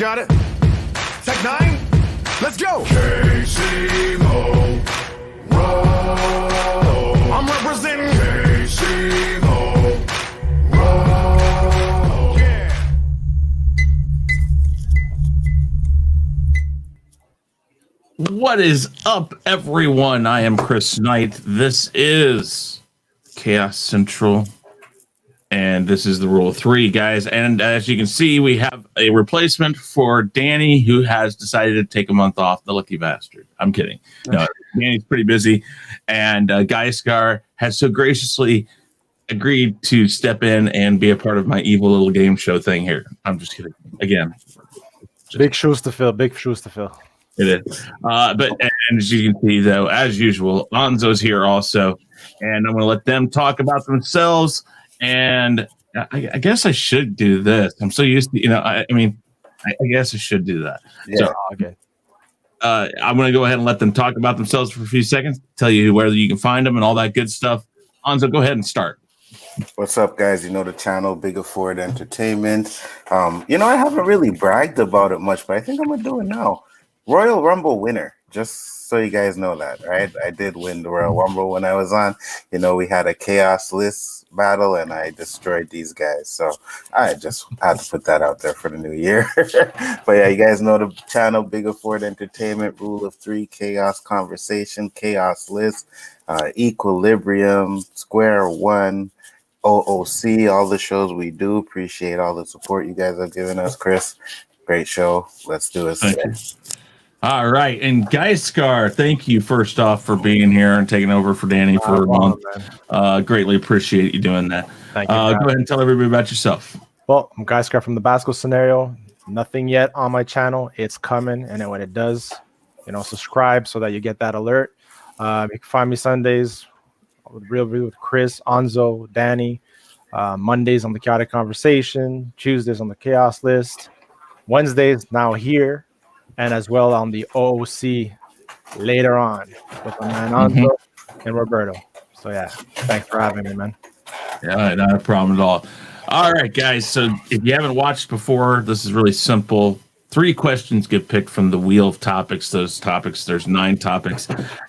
got it. Tech 9, let's go. KCMO, roll. I'm representing KCMO, roll. Yeah. What is up, everyone? I am Chris Knight. This is Chaos Central, and this is the Rule 3, guys. And as you can see, we have a replacement for Danny, who has decided to take a month off. The lucky bastard. I'm kidding. No, Danny's pretty busy, and Gaiskar has so graciously agreed to step in and be a part of my evil little game show thing here. I'm just kidding. Again, big shoes to fill. Big shoes to fill. It is. But as you can see, though, as usual, Nzo's here also. And I'm going to let them talk about themselves. And I guess I should do this. I'm so used to, I guess I should do that. Yeah, so, okay. I'm going to go ahead and let them talk about themselves for a few seconds, tell you where you can find them and all that good stuff. Nzo, go ahead and start. What's up, guys? You know the channel, Biggaford Entertainment. I haven't really bragged about it much, but I think I'm going to do it now. Royal Rumble winner, just so you guys know that, right? I did win the Royal Rumble when I was on. We had a chaos list battle, and I destroyed these guys. So I just had to put that out there for the new year. But yeah, you guys know the channel, Biggaford Entertainment, Rule of 3, Chaos Conversation, Chaos List, Equilibrium, Square One, OOC, all the shows we do. Appreciate all the support you guys have given us, Chris. Great show. Let's do it. Thank you. All right. And Gaiskar, thank you first off for being here and taking over for Danny for a month. Greatly appreciate you doing that. Thank you. Go ahead and tell everybody about yourself. Well, I'm Gaiskar from the Basco scenario. Nothing yet on my channel. It's coming. And then when it does, subscribe so that you get that alert. You can find me Sundays with Chris, Nzo, Danny. Mondays on the Chaotic Conversation. Tuesdays on the Chaos List. Wednesdays now here. And as well on the OOC later on with my man Nzo and Roberto. So yeah, thanks for having me, man. Yeah, not a problem at all. All right, guys. So if you haven't watched before, this is really simple. 3 questions get picked from the wheel of topics. Those topics, there's 9 topics,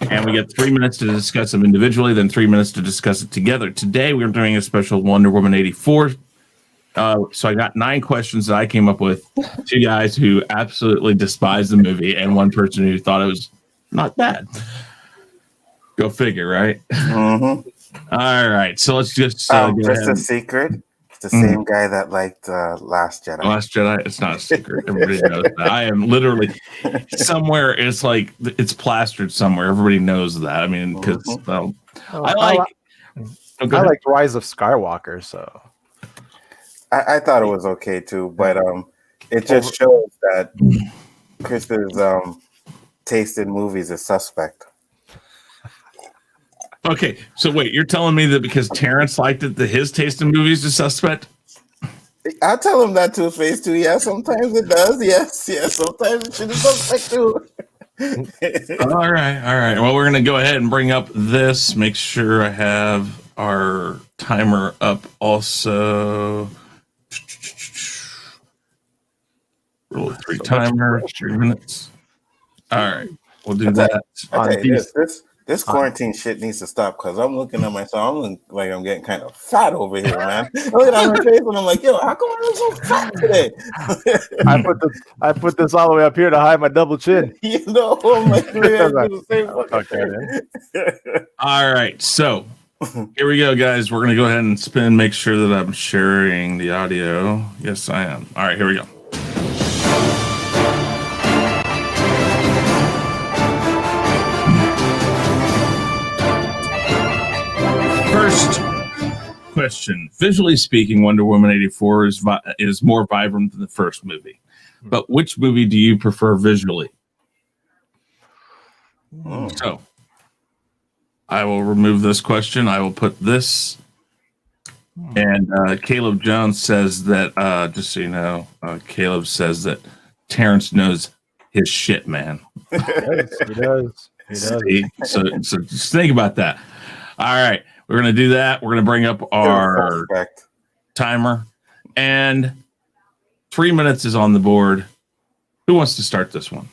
and we get 3 minutes to discuss them individually, then 3 minutes to discuss it together. Today, we're doing a special Wonder Woman 84. So I got 9 questions that I came up with. 2 guys who absolutely despise the movie, and 1 person who thought it was not bad. Go figure, right? Mm-hmm. All right. So let's just go ahead. A secret. It's the same guy that liked Last Jedi. Last Jedi. It's not a secret. Everybody knows that. I am literally somewhere. It's like it's plastered somewhere. Everybody knows that. I mean, because I like Rise of Skywalker. So. I thought it was okay too, but it just shows that Chris's taste in movies is suspect. Okay, so wait, you're telling me that because Terrence liked it, that his taste in movies is suspect? I'll tell him that to his face too. Yeah, sometimes it does. Yes, sometimes it should be suspect too. All right. Well, we're gonna go ahead and bring up this. Make sure I have our timer up also. Rule 3 timer, 3 minutes. All right, we'll do that. This quarantine shit needs to stop because I'm looking at myself. I'm looking like I'm getting kind of fat over here, man. Look at my face and I'm like, yo, how come I'm so fat today? I put this all the way up here to hide my double chin. I'm like, the same. All right, so here we go, guys. We're gonna go ahead and spin. Make sure that I'm sharing the audio. Yes, I am. All right, here we go. First question. Visually speaking, Wonder Woman 84 is more vibrant than the first movie. But which movie do you prefer visually? So I will remove this question. I will put this. And Caleb Jones says that, just so you know, Caleb says that Terrence knows his shit, man. He does. See? So just think about that. All right. We're going to do that. We're going to bring up our timer. And 3 minutes is on the board. Who wants to start this one?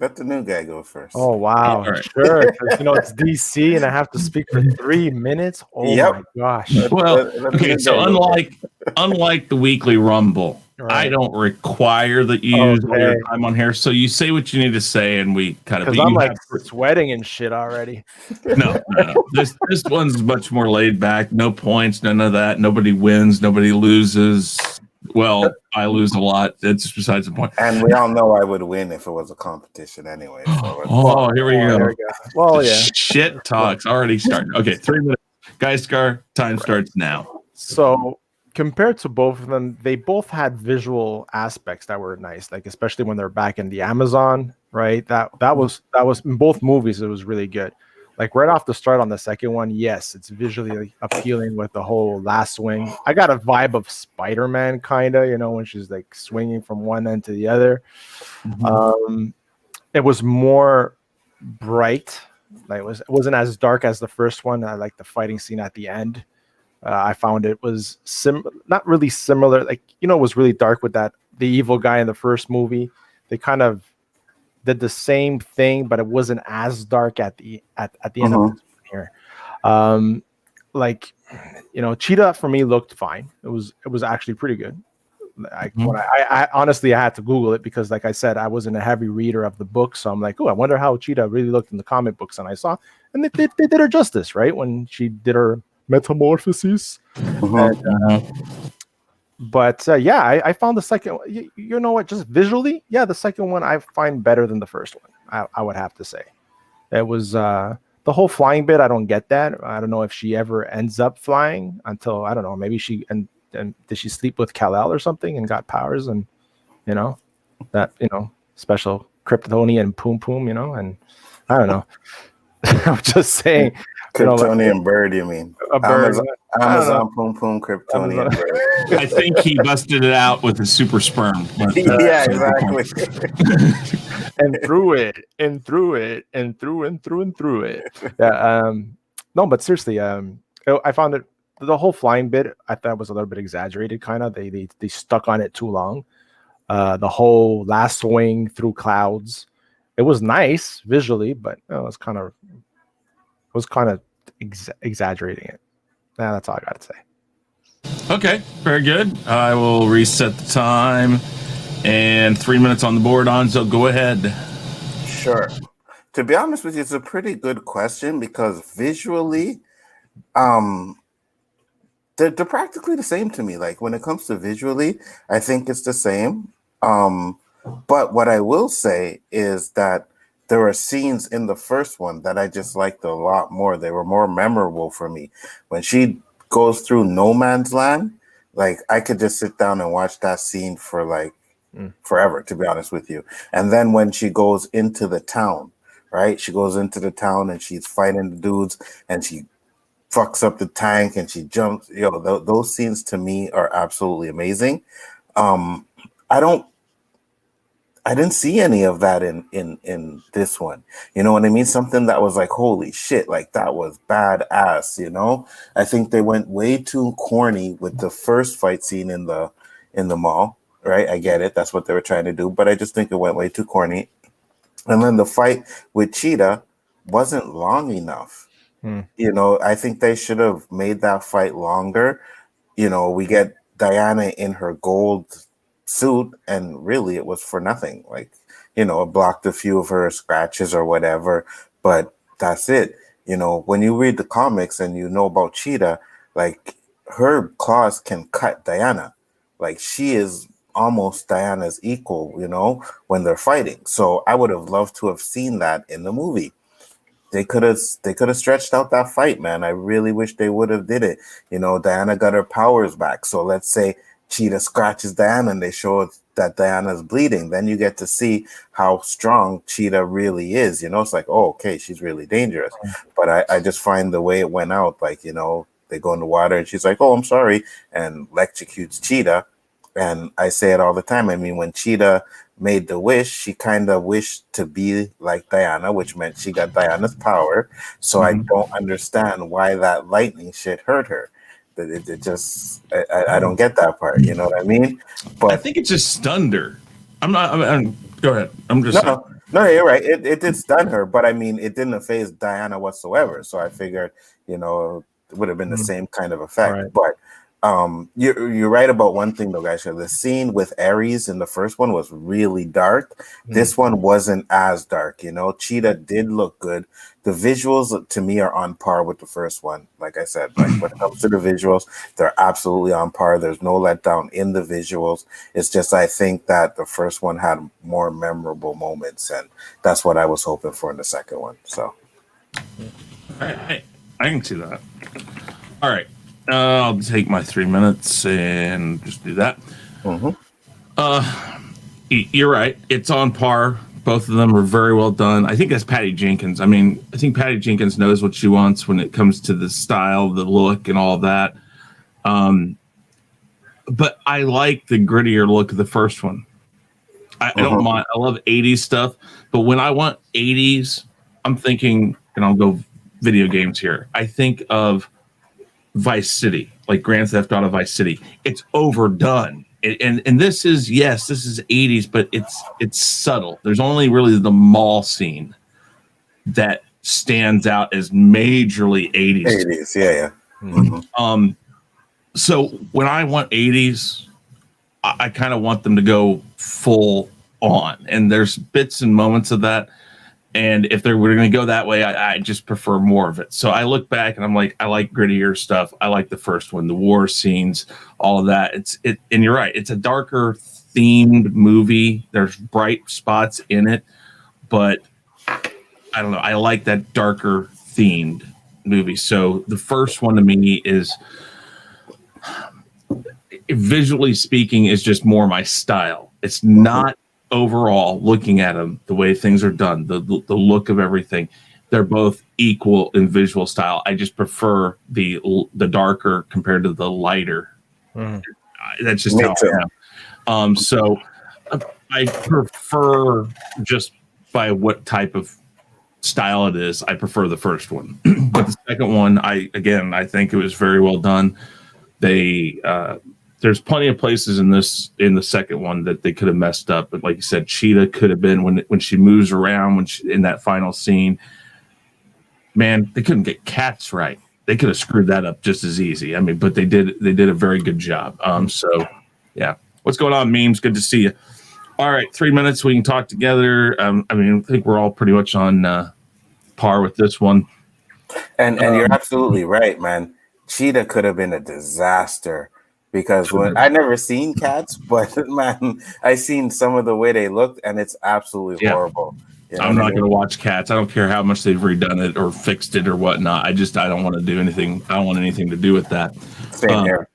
Let the new guy go first. Oh wow, All right. sure. 'Cause, it's DC, and I have to speak for 3 minutes. Oh Yep. my gosh! Well, Let the okay. new So guy go unlike the weekly Rumble, I Right. don't require that you use all your Okay. time on here. So you say what you need to say, and we kind of. Because I'm like sweating and shit already. No. This one's much more laid back. No points, none of that. Nobody wins, nobody loses. Well, I lose a lot. It's besides the point. And we all know I would win if it was a competition anyway. So Oh, here we go. There we go. Well, yeah. Shit talks already started. Okay, 3 minutes. Gaiskar, time starts now. So compared to both of them, they both had visual aspects that were nice, like especially when they're back in the Amazon, right? That was in both movies. It was really good. Like right off the start on the second one, yes, it's visually appealing with the whole last swing. I got a vibe of Spider-Man, kind of, when she's like swinging from one end to the other. It was more bright. Like it wasn't as dark as the first one. I like the fighting scene at the end. I found it was not really similar. Like, it was really dark with the evil guy in the first movie. They kind of did the same thing, but it wasn't as dark at the end of this one here. Cheetah for me looked fine. It was actually pretty good. I honestly I had to Google it because, like I said, I wasn't a heavy reader of the book, so I'm like, oh, I wonder how Cheetah really looked in the comic books, and I saw, and they did her justice, right, when she did her metamorphosis. But I found the second. You know what? Just visually, the second one I find better than the first one. I would have to say. It was the whole flying bit. I don't get that. I don't know if she ever ends up flying until, I don't know. Maybe she and did she sleep with Kal-El or something and got powers and that special Kryptonian poom poom and I don't know. I'm just saying. Kryptonian bird, you mean? A bird. Amazon poom poom Kryptonian bird. I think he busted it out with a super sperm. But, Yeah, exactly. And through it. Yeah. No, but seriously, I found it, the whole flying bit, I thought was a little bit exaggerated. Kind of, they stuck on it too long. The whole last swing through clouds, it was nice visually, but it was kind of exaggerating it. That's all I got to say. Okay, very good. I will reset the time, and 3 minutes on the board. Nzo, go ahead. Sure. To be honest with you, it's a pretty good question because visually, they're practically the same to me. Like when it comes to visually, I think it's the same. But what I will say is that there are scenes in the first one that I just liked a lot more. They were more memorable for me. When she goes through no man's land, like I could just sit down and watch that scene for like forever, to be honest with you. And then when she goes into the town, right? She goes into the town and she's fighting the dudes and she fucks up the tank and she jumps. Those scenes to me are absolutely amazing. I didn't see any of that in this one. You know what I mean? Something that was like, holy shit, like that was badass, I think they went way too corny with the first fight scene in the mall, right? I get it. That's what they were trying to do, but I just think it went way too corny. And then the fight with Cheetah wasn't long enough. I think they should have made that fight longer. We get Diana in her gold suit and really it was for nothing. Like, it blocked a few of her scratches or whatever, but that's it. When you read the comics and you know about Cheetah, like her claws can cut Diana. Like she is almost Diana's equal, when they're fighting. So I would have loved to have seen that in the movie. They could have stretched out that fight, man. I really wish they would have did it. Diana got her powers back. So let's say Cheetah scratches Diana and they show that Diana's bleeding. Then you get to see how strong Cheetah really is. It's like, oh, okay, she's really dangerous. But I just find the way it went out, like, they go in the water and she's like, oh, I'm sorry, and electrocutes Cheetah. And I say it all the time. I mean, when Cheetah made the wish, she kind of wished to be like Diana, which meant she got Diana's power. So I don't understand why that lightning shit hurt her. It just, I don't get that part. You know what I mean? But I think it just stunned her. Go ahead. I'm just saying. No, you're right. It did stun her, but I mean, it didn't phase Diana whatsoever. So I figured, it would have been the same kind of effect. Right. But you're right about one thing though, guys. The scene with Ares in the first one was really dark. This one wasn't as dark. Cheetah did look good. The visuals to me are on par with the first one. Like I said, like when it comes to the visuals, they're absolutely on par. There's no letdown in the visuals. It's just I think that the first one had more memorable moments, and that's what I was hoping for in the second one. So I can see that. All right. I'll take my 3 minutes and just do that. You're right. It's on par. Both of them are very well done. I think that's Patty Jenkins. I think Patty Jenkins knows what she wants when it comes to the style, the look, and all that. But I like the grittier look of the first one. I don't mind. I love 80s stuff. But when I want 80s, I'm thinking, and I'll go video games here. I think of Vice City, like Grand Theft Auto Vice City. It's overdone. And this is 80s, but it's subtle. There's only really the mall scene that stands out as majorly 80s. 80s, yeah. So when I want 80s, I kind of want them to go full on, and there's bits and moments of that. And if they were going to go that way, I just prefer more of it. So I look back and I'm like, I like grittier stuff. I like the first one, the war scenes, all of that. And you're right. It's a darker themed movie. There's bright spots in it, but I don't know. I like that darker themed movie. So the first one to me is, visually speaking, is just more my style. It's not overall looking at them, the way things are done, the look of everything, they're both equal in visual style. I just prefer the darker compared to the lighter. That's just how I am. So I prefer, just by what type of style it is, I prefer the first one. But the second one, I think it was very well done. There's plenty of places in the second one that they could have messed up, but like you said, Cheetah could have been when she moves around in that final scene. Man, they couldn't get Cats right. They could have screwed that up just as easy. But they did a very good job. So yeah, what's going on, memes? Good to see you. All right, 3 minutes we can talk together. I think we're all pretty much on par with this one. And you're absolutely right, man. Cheetah could have been a disaster. Because I never seen Cats, but man, I seen some of the way they looked, and it's absolutely horrible. I'm not going to watch Cats. I don't care how much they've redone it or fixed it or whatnot. I don't want to do anything. I don't want anything to do with that. Same here.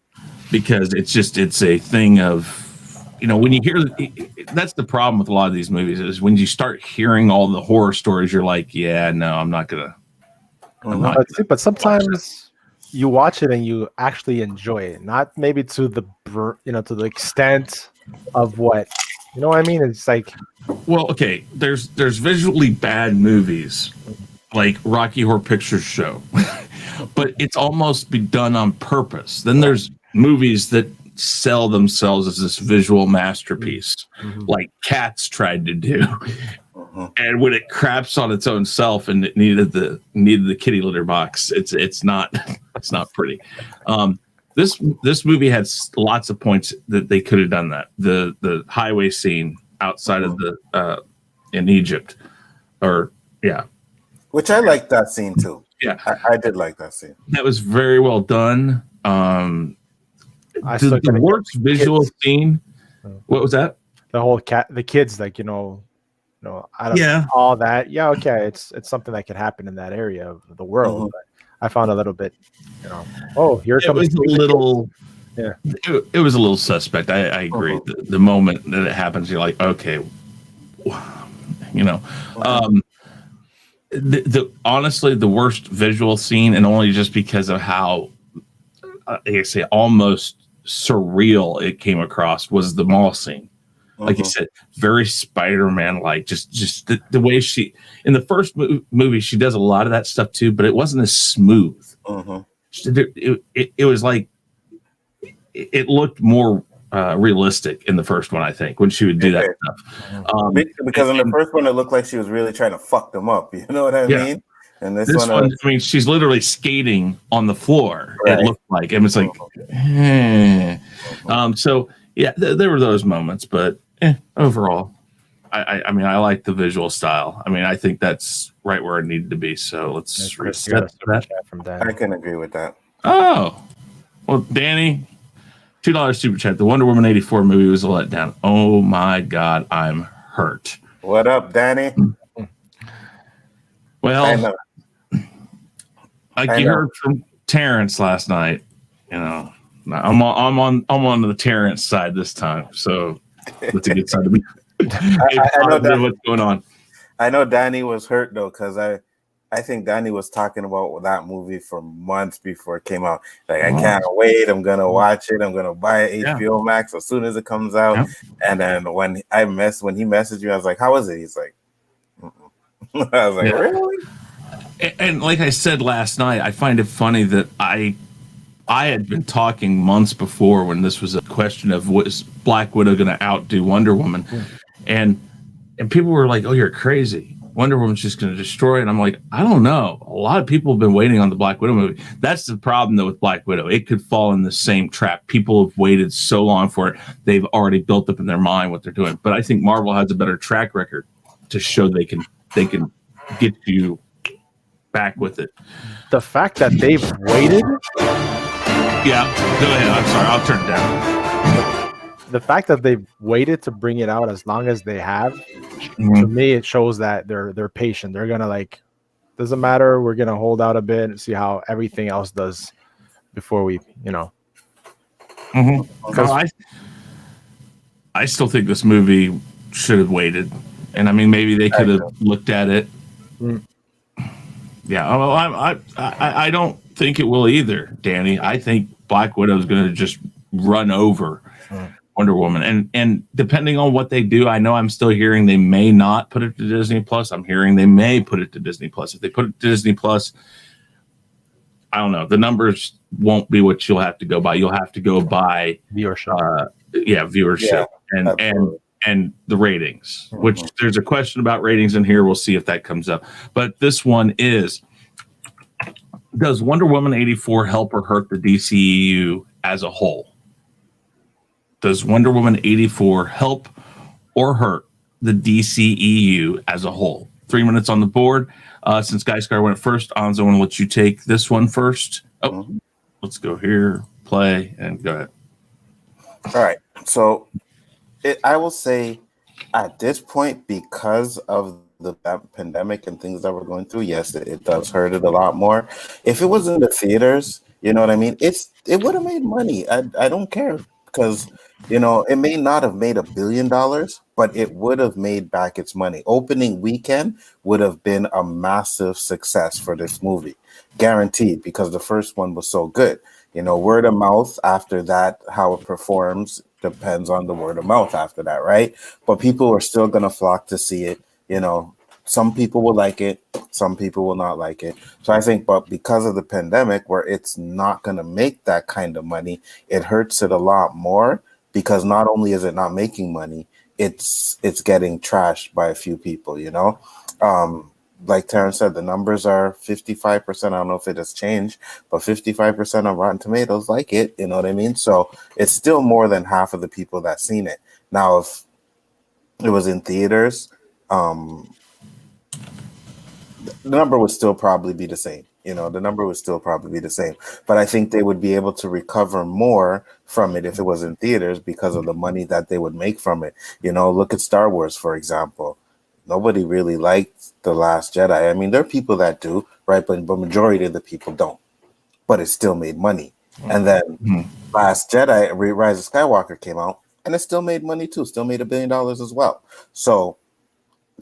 Because it's a thing of, when you hear, that's the problem with a lot of these movies, is when you start hearing all the horror stories, you're like, yeah, no, I'm not going to. But sometimes you watch it and you actually enjoy it, not maybe to the to the extent of what I mean. It's like, well, okay, there's visually bad movies like Rocky Horror Picture Show, but it's almost be done on purpose. Then there's movies that sell themselves as this visual masterpiece, like Cats tried to do. And when it craps on its own self and it needed the kitty litter box, it's not pretty. This movie had lots of points that they could have done that. The highway scene outside of the in Egypt, which I liked that scene too. Yeah, I did like that scene. That was very well done. The worst visual scene. What was that? The whole the kids, like out of all that, okay, it's something that could happen in that area of the world. But I found a little bit, here comes. It was a little, it was a little suspect. I agree. The moment that it happens, you're like, okay, honestly, the worst visual scene, and only just because of how, I say, almost surreal it came across, was the mall scene. Like you said, very Spider-Man like. Just the way she, in the first movie, she does a lot of that stuff too, but it wasn't as smooth. It was like, it looked more realistic in the first one. I think when she would do that Okay. stuff, Because in the first one, it looked like she was really trying to fuck them up. You know what I Yeah. mean? And this this one, one, I mean, she's literally skating on the floor. Right. It looked like, and it's like, so yeah, there were those moments, but overall, I mean, I like the visual style. I mean, I think that's right where it needed to be. So let's Chris, you got a reset super that. chat from I Dan. can agree with that. Oh, well, Danny, $2 super chat. The Wonder Woman 84 movie was a letdown. Oh my God, I'm hurt. What up, Danny? Well, I know. like I you know. heard from Terrence last night, you know, I'm on the Terrence side this time. So that's a good side to be. I know that. What's going on. I know Danny was hurt though, because I think Danny was talking about that movie for months before it came out. Like, I can't wait. I'm gonna watch it. I'm gonna buy it HBO Max as soon as it comes out. Yeah. And then when he messaged you, I was like, "How is it?" He's like, I was like, "Really?" And like I said last night, I find it funny that I had been talking months before when this was a question of was Black Widow going to outdo Wonder Woman, and people were like, "Oh, you're crazy. Wonder Woman's just going to destroy it." And I'm like, I don't know. A lot of people have been waiting on the Black Widow movie. That's the problem though with Black Widow. It could fall in the same trap. People have waited so long for it. They've already built up in their mind what they're doing. But I think Marvel has a better track record to show they can get you back with it. The fact that they've waited, Yeah, go ahead. I'm sorry. I'll turn it down. the fact that they've waited to bring it out as long as they have, Mhm. to me, it shows that they're patient. They're gonna like, doesn't matter. We're gonna hold out a bit and see how everything else does before we, you know. Because I still think this movie should have waited, and I mean maybe they could have looked at it. Mm. Yeah, well, I don't think it will either, Danny. I think Black Widow is going to just run over Wonder Woman, and depending on what they do, I know I'm still hearing they may not put it to Disney Plus. I'm hearing they may put it to Disney Plus. If they put it to Disney Plus, I don't know. The numbers won't be what you'll have to go by. You'll have to go by Viewership. viewership and the ratings, which there's a question about ratings in here. We'll see if that comes up. But this one is, does Wonder Woman 84 help or hurt the DCEU as a whole? Does Wonder Woman 84 help or hurt the DCEU as a whole? 3 minutes on the board. Since Gaiskar went first, Nzo, I want to let you take this one first. Let's go here, play, and go ahead. All right. So I will say at this point, because of the pandemic and things that we're going through, yes, it does hurt it a lot more. If it was in the theaters, you know what I mean? It would have made money. I don't care, because, you know, it may not have made $1 billion, but it would have made back its money. Opening weekend would have been a massive success for this movie, guaranteed, because the first one was so good. You know, word of mouth after that, how it performs depends on the word of mouth after that, right? But people are still going to flock to see it. You know, some people will like it, some people will not like it. So I think, but because of the pandemic, where it's not going to make that kind of money, it hurts it a lot more, because not only is it not making money, it's getting trashed by a few people, you know? Like Terrence said, the numbers are 55%. I don't know if it has changed, but 55% on Rotten Tomatoes like it. You know what I mean? So it's still more than half of the people that seen it. Now, if it was in theaters, the number would still probably be the same. You know, the number would still probably be the same. But I think they would be able to recover more from it if it was in theaters, because of the money that they would make from it. You know, look at Star Wars, for example. Nobody really liked The Last Jedi. I mean, there are people that do, right? But majority of the people don't. But it still made money. And then Last Jedi, Rise of Skywalker came out, and it still made money too. Still made $1 billion as well. So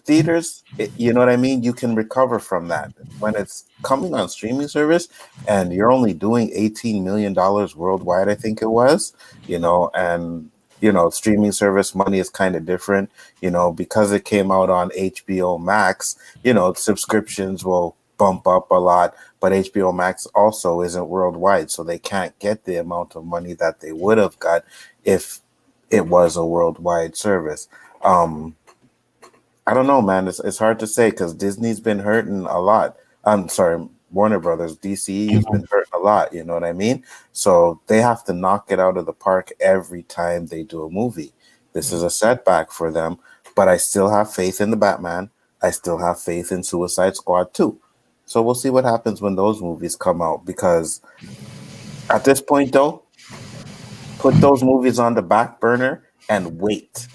theaters, you know what I mean? You can recover from that. When it's coming on streaming service and you're only doing $18 million worldwide, I think it was, you know, and you know, streaming service money is kind of different, you know, because it came out on HBO Max, you know, subscriptions will bump up a lot, but HBO Max also isn't worldwide, so they can't get the amount of money that they would have got if it was a worldwide service. I don't know, man. It's hard to say because Disney's been hurting a lot. I'm sorry, Warner Brothers, DCE has been hurting a lot. You know what I mean? So they have to knock it out of the park every time they do a movie. This is a setback for them, but I still have faith in the Batman. I still have faith in Suicide Squad 2. So we'll see what happens when those movies come out, because at this point, though, put those movies on the back burner and wait.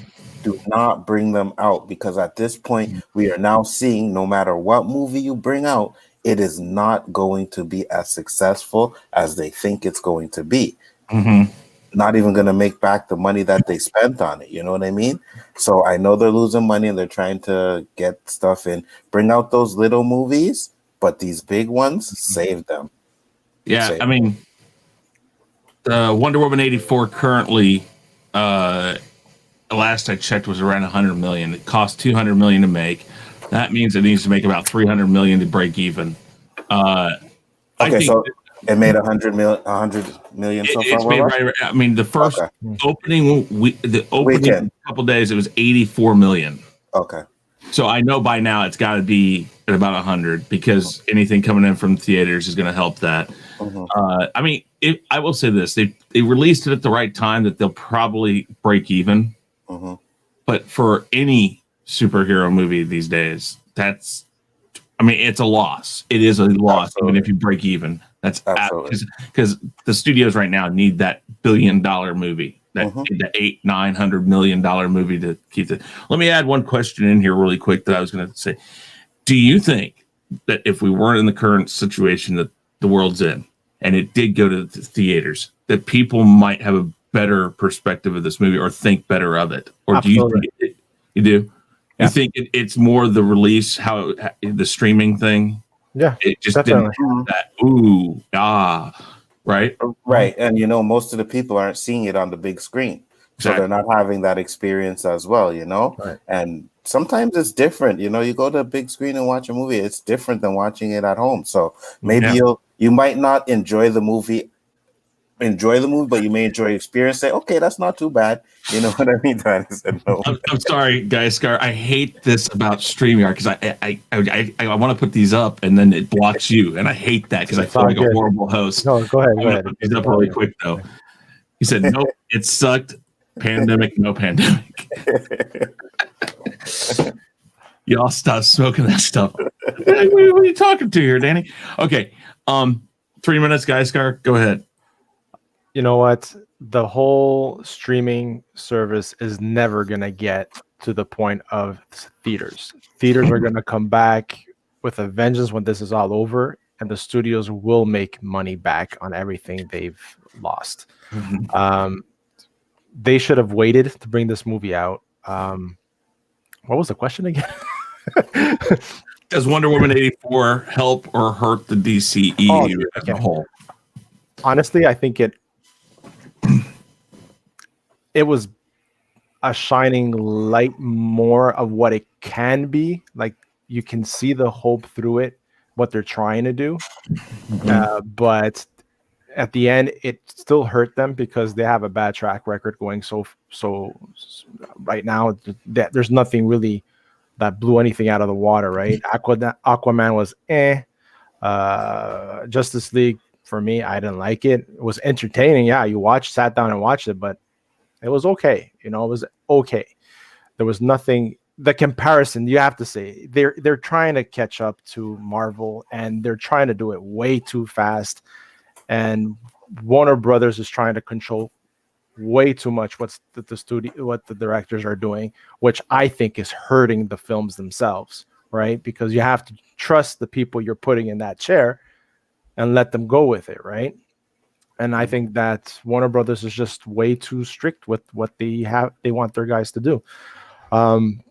Do not bring them out, because at this point, we are now seeing no matter what movie you bring out, it is not going to be as successful as they think it's going to be. Not even going to make back the money that they spent on it. You know what I mean? So I know they're losing money and they're trying to get stuff in. Bring out those little movies, but these big ones, save them. Yeah, Save I mean, Wonder Woman 84 currently, last I checked, was around 100 million. It cost 200 million to make. That means it needs to make about 300 million to break even. Okay, so it made 100 million so far. It's made right. I mean, the first opening Weekend. couple days, it was 84 million. Okay. So I know by now it's got to be at about 100, because anything coming in from theaters is going to help that. I mean, I will say this: they released it at the right time, that they'll probably break even. But for any superhero movie these days, it's a loss. It is a loss. Absolutely. Even if you break even. That's because the studios right now need that $1 billion movie, that the $800-900 million movie to keep it. Let me add one question in here really quick that I was going to say. Do you think that if we weren't in the current situation that the world's in, and it did go to the theaters, that people might have a better perspective of this movie or think better of it? Or Absolutely. do you do? Yeah. You think it's more the release, how the streaming thing? Yeah, It just definitely. didn't have that right? Right. And most of the people aren't seeing it on the big screen. So they're not having that experience as well, Right. And sometimes it's different. You go to a big screen and watch a movie, it's different than watching it at home. So maybe you might not enjoy the movie, but you may enjoy the experience. Say, okay, that's not too bad. You know what I mean? I said no. I'm sorry, Gaiskar. I hate this about StreamYard, because I want to put these up and then it blocks you, and I hate that because I feel like a horrible host. No, go ahead. I'm gonna put these up really quick though. He said, "Nope, it sucked. Pandemic, no pandemic." Y'all stop smoking that stuff. What are you talking to here, Danny? Okay, 3 minutes, Gaiskar. Go ahead. You know what? The whole streaming service is never going to get to the point of theaters. Theaters are going to come back with a vengeance when this is all over, and the studios will make money back on everything they've lost. They should have waited to bring this movie out. What was the question again? Does Wonder Woman 84 help or hurt the DCEU as a whole? Honestly, I think it was a shining light more of what it can be. Like, you can see the hope through it, what they're trying to do. But at the end, it still hurt them because they have a bad track record going. So right now, there's nothing really that blew anything out of the water, right? Aquaman was Justice League, for me, I didn't like it. It was entertaining. Yeah, sat down and watched it, but it was okay. It was okay. There was nothing. The comparison, you have to say, they're trying to catch up to Marvel, and they're trying to do it way too fast. And Warner Brothers is trying to control way too much what the directors are doing, which I think is hurting the films themselves, right? Because you have to trust the people you're putting in that chair and let them go with it, right? And I think that Warner Brothers is just way too strict with what they want their guys to do. And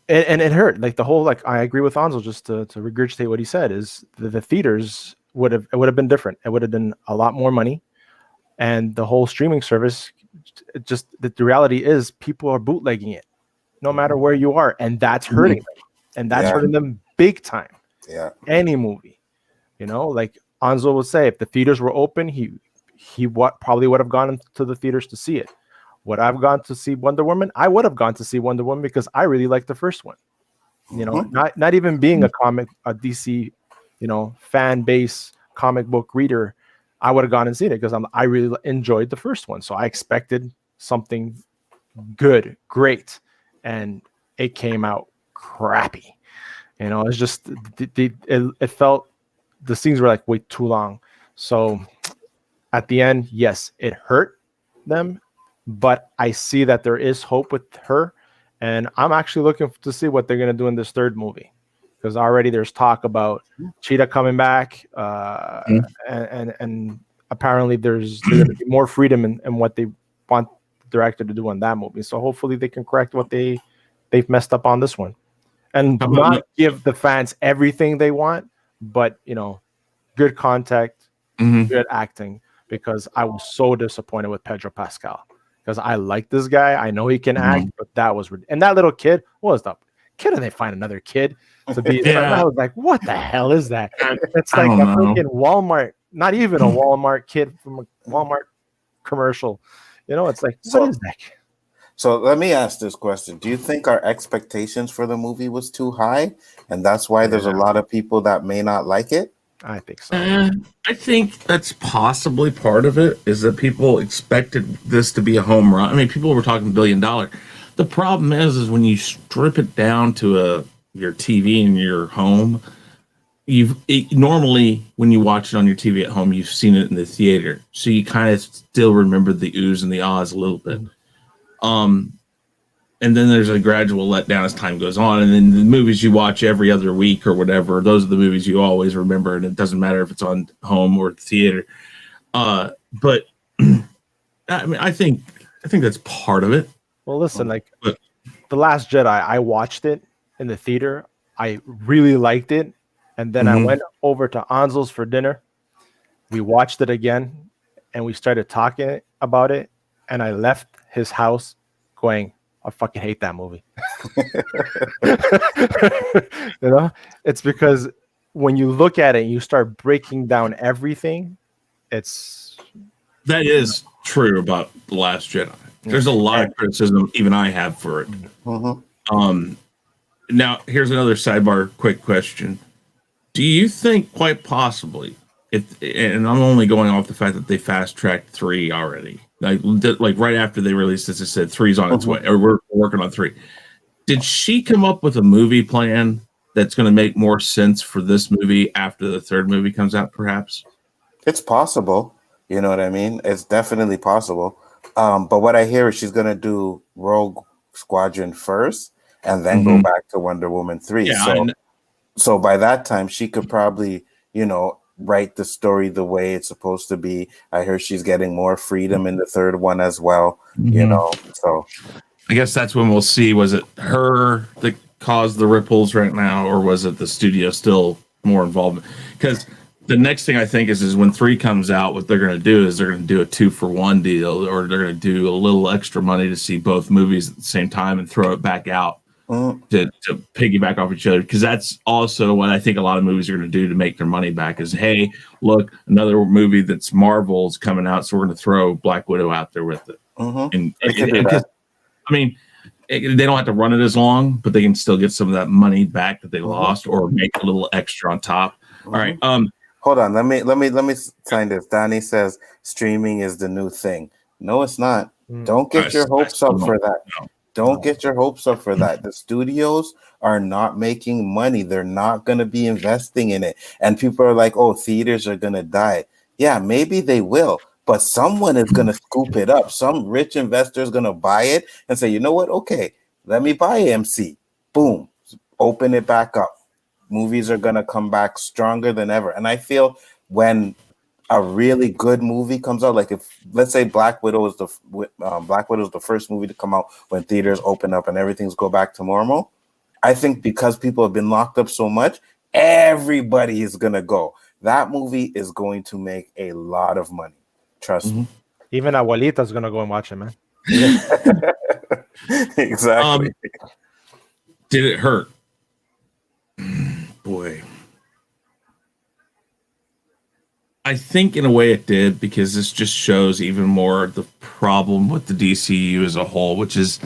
it hurt. Like the whole, I agree with Nzo, just to regurgitate what he said, is the theaters would have been different. It would have been a lot more money. And the whole streaming service, the reality is people are bootlegging it no matter where you are. And that's hurting them. And that's hurting them big time. Yeah. Any movie, like Nzo would say, if the theaters were open, he probably would have gone to the theaters to see it. Would I've gone to see Wonder Woman? I would have gone to see Wonder Woman because I really liked the first one. You know, not even being a DC, fan base comic book reader, I would have gone and seen it because I really enjoyed the first one. So I expected something good, great, and it came out crappy. It's just it felt the scenes were like way too long. So at the end, yes, it hurt them, but I see that there is hope with her, and I'm actually looking to see what they're gonna do in this third movie, because already there's talk about Cheetah coming back, and apparently there's gonna be more freedom in what they want the director to do on that movie. So hopefully they can correct what they've messed up on this one, and not give the fans everything they want, but good contact, good acting. Because I was so disappointed with Pedro Pascal, because I like this guy. I know he can act, but that was and that little kid, what was that kid? And they find another kid to be. I was like, what the hell is that? It's like a freaking Walmart, not even a Walmart kid from a Walmart commercial. It's like, what is that? So let me ask this question: do you think our expectations for the movie was too high, and that's why there's a lot of people that may not like it? I think so. I think that's possibly part of it, is that people expected this to be a home run. I mean, people were talking $1 billion. The problem is when you strip it down to your TV in your home, normally when you watch it on your TV at home, you've seen it in the theater, so you kind of still remember the oohs and the ahs a little bit. And then there's a gradual letdown as time goes on. And then the movies you watch every other week or whatever, those are the movies you always remember. And it doesn't matter if it's on home or theater. But I mean, I think that's part of it. Well, listen, The Last Jedi, I watched it in the theater. I really liked it. And then I went over to Anzo's for dinner. We watched it again and we started talking about it. And I left his house going, I fucking hate that movie. It's because when you look at it, you start breaking down everything. That is true about The Last Jedi. There's a lot of criticism even I have for it. Now, here's another sidebar quick question. Do you think quite possibly, and I'm only going off the fact that they fast-tracked 3 already, like right after they released this, it said 3's on its way, or we're working on 3. Did she come up with a movie plan that's going to make more sense for this movie after the third movie comes out, perhaps? It's possible. You know what I mean? It's definitely possible. But what I hear is she's going to do Rogue Squadron first and then go back to Wonder Woman 3. Yeah, so by that time, she could probably, write the story the way it's supposed to be. I hear she's getting more freedom in the third one as well, so I guess that's when we'll see, was it her that caused the ripples right now, or was it the studio still more involved? Because the next thing I think is when 3 comes out, what they're going to do is they're going to do a 2-for-1 deal, or they're going to do a little extra money to see both movies at the same time and throw it back out to piggyback off each other. Because that's also what I think a lot of movies are going to do to make their money back is, hey, look, another movie that's Marvel's coming out, so we're going to throw Black Widow out there with it. And I mean, they don't have to run it as long, but they can still get some of that money back that they lost, or make a little extra on top. All right. Hold on. Let me sign this. Donnie says streaming is the new thing. No, it's not. Don't get your hopes up for that. Don't get your hopes up for that. The studios are not making money. They're not going to be investing in it. And people are like, oh, theaters are going to die. Yeah, maybe they will. But someone is going to scoop it up. Some rich investor is going to buy it and say, you know what? Okay, let me buy AMC. Boom. Open it back up. Movies are going to come back stronger than ever. And I feel when a really good movie comes out, like if, let's say Black Widow is the first movie to come out when theaters open up and everything's go back to normal, I think because people have been locked up so much, everybody is going to go. That movie is going to make a lot of money. Trust me. Even Abuelita's going to go and watch it, man. Exactly. Did it hurt? Boy. I think in a way it did, because this just shows even more the problem with the DCU as a whole, which is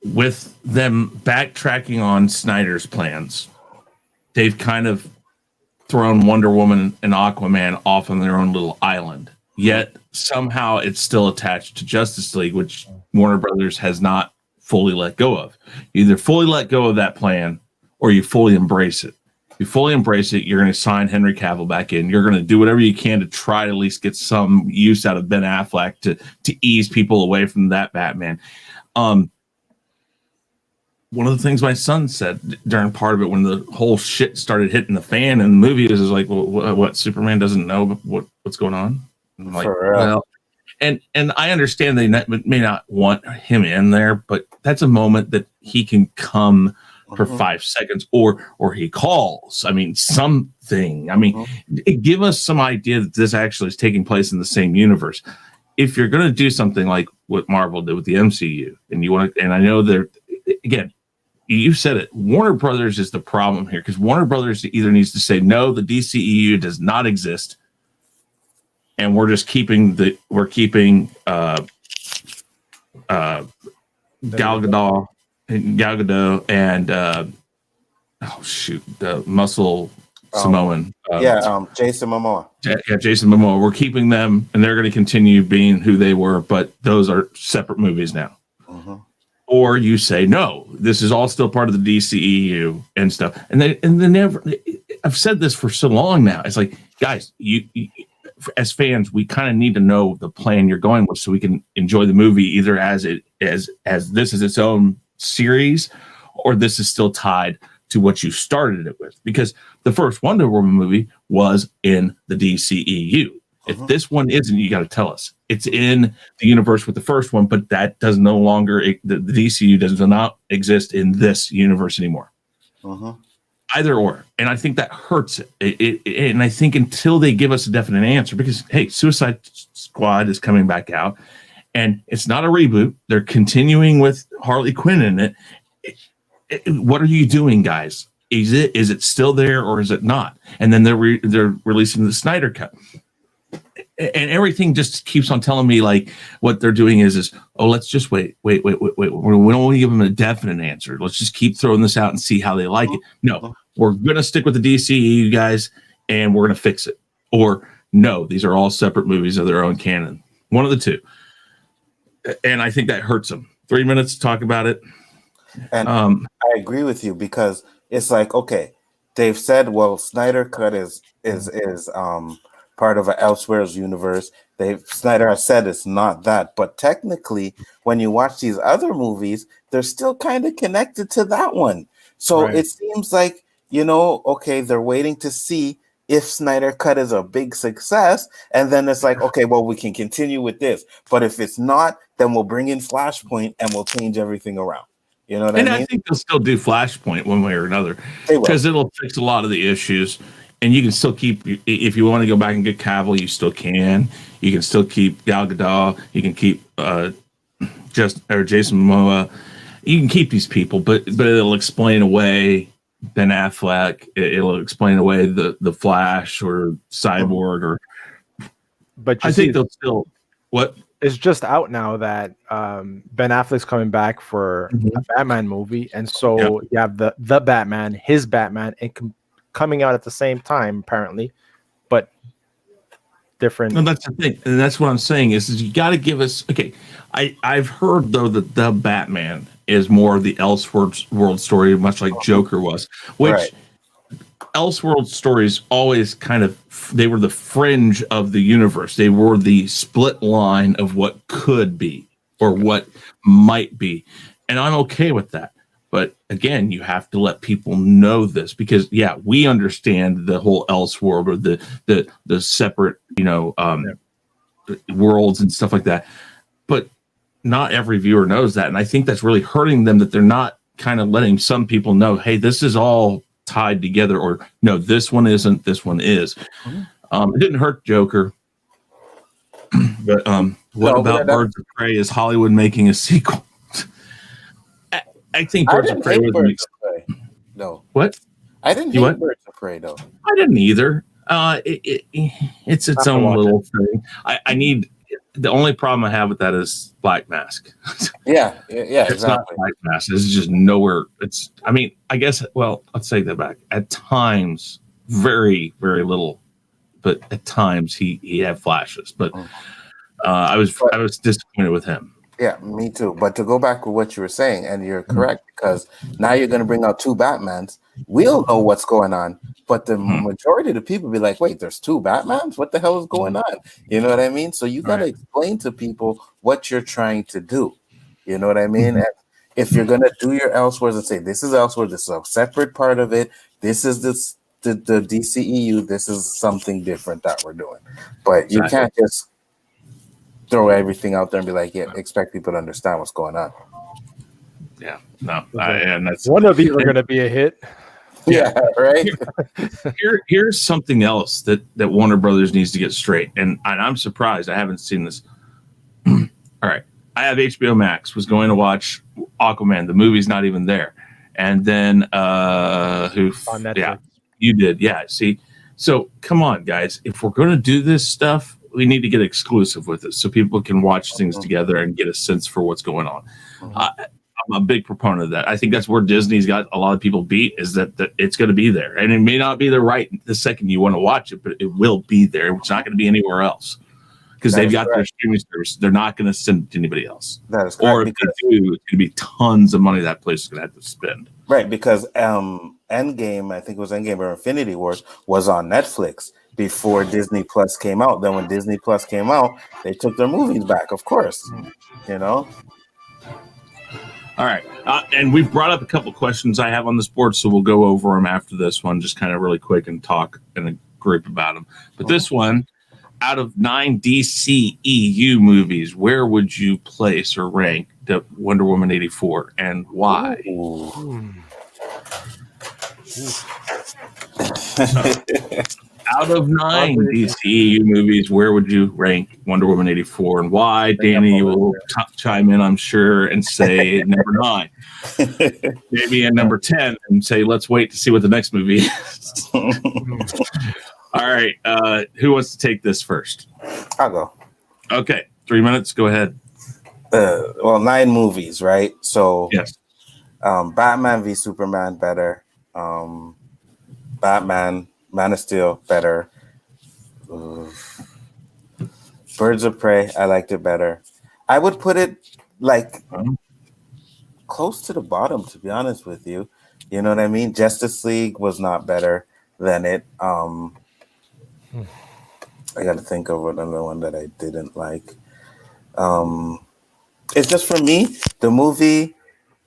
with them backtracking on Snyder's plans. They've kind of thrown Wonder Woman and Aquaman off on their own little island. Yet somehow it's still attached to Justice League, which Warner Brothers has not fully let go of. You either fully let go of that plan or you fully embrace it. If you fully embrace it, you're going to sign Henry Cavill back in. You're going to do whatever you can to try to at least get some use out of Ben Affleck to ease people away from that Batman. One of the things my son said during part of it, when the whole shit started hitting the fan in the movie, is like, well, what Superman doesn't know what's going on? I'm like, well, and I understand they may not want him in there, but that's a moment that he can come for 5 seconds, or he calls. I mean, something. I mean, give us some idea that this actually is taking place in the same universe. If you're going to do something like what Marvel did with the MCU, and you want to, and I know they're, again, you said it, Warner Brothers is the problem here, because Warner Brothers either needs to say, no, the DCEU does not exist, and we're just keeping Gal Gadot and the muscle Samoan. Jason Momoa. Yeah, Jason Momoa. We're keeping them, and they're going to continue being who they were, but those are separate movies now. Or you say, no, this is all still part of the DCEU and stuff. And they never. I've said this for so long now. It's like, guys, you as fans, we kind of need to know the plan you're going with, so we can enjoy the movie either as this is its own series, or this is still tied to what you started it with. Because the first Wonder Woman movie was in the DCEU. If this one isn't, you got to tell us. It's in the universe with the first one, but that does no longer, the DCU does not exist in this universe anymore. Either or. And I think that hurts it. And I think until they give us a definite answer, because, hey, Suicide Squad is coming back out, and it's not a reboot. They're continuing with Harley Quinn in it. What are you doing, guys? Is it still there, or is it not? And then they're releasing the Snyder Cut. And everything just keeps on telling me, like, what they're doing is let's just wait. We don't want to give them a definite answer. Let's just keep throwing this out and see how they like it. No, we're going to stick with the DCEU guys, and we're going to fix it. Or no, these are all separate movies of their own canon. One of the two. And I think that hurts them. 3 minutes to talk about it. And I agree with you, because it's like, okay, they've said, well, Snyder Cut is part of an Elseworlds universe. Snyder has said it's not that, but technically, when you watch these other movies, they're still kind of connected to that one. So It seems like, okay, they're waiting to see if Snyder Cut is a big success, and then it's like, okay, well, we can continue with this. But if it's not, then we'll bring in Flashpoint and we'll change everything around. You know what I mean? And I think they'll still do Flashpoint one way or another, because it'll fix a lot of the issues. And you can still keep, if you want to go back and get Cavill, you still can. You can still keep Gal Gadot. You can keep Jason Momoa. You can keep these people, but it'll explain away Ben Affleck. It'll explain away the Flash or Cyborg But I think they'll still what. It's just out now that Ben Affleck's coming back for a Batman movie, and so you have the Batman, his Batman, and coming out at the same time, apparently, but different. No, that's the thing, and that's what I'm saying is you got to give us. Okay, I've heard though that the Batman is more of the Elseworld story, much like Joker was, which Elseworld stories always they were the fringe of the universe. They were the split line of what could be or what might be, and I'm okay with that. But again, you have to let people know this, because we understand the whole Elseworld or the separate, worlds and stuff like that. But not every viewer knows that. And I think that's really hurting them, that they're not kind of letting some people know, hey, this is all tied together, or no, this one isn't, this one is. It didn't hurt Joker. But what about Birds of Prey? Is Hollywood making a sequel? I think Birds of Prey was No. What? I didn't hate Birds of Prey, though. I didn't either. It's its own little thing. I need the only problem I have with that is Black Mask. Yeah, It's exactly. not Black Mask. It's just nowhere. It's. I mean, I guess. Well, let's take that back. At times, very very little, but at times he had flashes. But I was disappointed with him. Yeah, me too. But to go back to what you were saying, and you're correct, because now you're going to bring out two Batmans. We'll know what's going on, but the majority of the people be like, wait, there's two Batmans? What the hell is going on? You know what I mean? So you got to explain to people what you're trying to do. You know what I mean? And if you're going to do your Elseworlds and say, this is Elseworlds, this is a separate part of it, this is the DCEU, this is something different that we're doing. But you can't just throw everything out there and be like, yeah, expect people to understand what's going on. Yeah, no, and that's one of these are going to be a hit. Yeah, right. Here's something else that Warner Brothers needs to get straight, and I'm surprised I haven't seen this. All right, I have HBO Max. Was going to watch Aquaman. The movie's not even there, and then who? On Netflix. Yeah, you did. Yeah, see, so come on, guys. If we're going to do this stuff, we need to get exclusive with it so people can watch things together and get a sense for what's going on. I'm a big proponent of that. I think that's where Disney's got a lot of people beat, is that it's going to be there. And it may not be there right the second you want to watch it, but it will be there. It's not going to be anywhere else because they've got their streaming service. They're not going to send it to anybody else. That is correct. Or if they do, it's going to be tons of money that place is going to have to spend. Right, because Endgame, I think it was Endgame or Infinity Wars, was on Netflix before Disney Plus came out. Then when Disney Plus came out, they took their movies back, of course. You know? All right. And we've brought up a couple questions I have on this board, so we'll go over them after this one, just kind of really quick and talk in a group about them. But this one, out of 9 DCEU movies, where would you place or rank the Wonder Woman 84 and why? Out of 9 DCEU movies, where would you rank Wonder Woman 84 and why? Danny will chime in, I'm sure, and say number 9. Maybe in number 10 and say, let's wait to see what the next movie is. All right. Who wants to take this first? I'll go. Okay. 3 minutes. Go ahead. Well, 9 movies, right? So, yes. Batman v Superman, better. Batman, Man of Steel, better. Birds of Prey, I liked it better. I would put it like close to the bottom, to be honest with you. You know what I mean? Justice League was not better than it. I got to think of another one that I didn't like. It's just, for me, the movie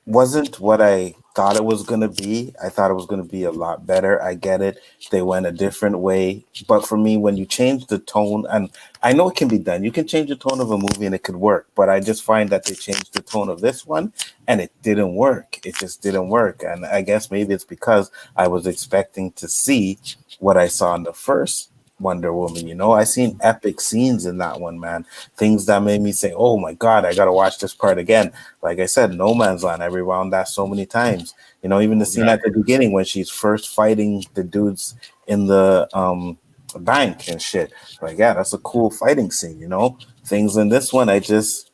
wasn't what I thought it was going to be. I thought it was going to be a lot better. I get it. They went a different way. But for me, when you change the tone, and I know it can be done, you can change the tone of a movie and it could work. But I just find that they changed the tone of this one and it didn't work. It just didn't work. And I guess maybe it's because I was expecting to see what I saw in the first Wonder Woman. You know, I seen epic scenes in that one, man. Things that made me say, oh my God, I gotta watch this part again. Like I said, No Man's Land, I rewound that so many times. You know, even the scene at the beginning when she's first fighting the dudes in the bank and shit. Like, yeah, that's a cool fighting scene, you know. Things in this one, she's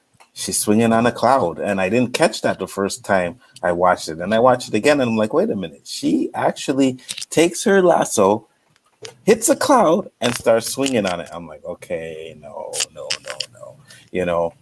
swinging on a cloud, and I didn't catch that the first time I watched it. And I watched it again and I'm like, wait a minute, she actually takes her lasso, hits a cloud, and starts swinging on it. I'm like, okay, no. You know,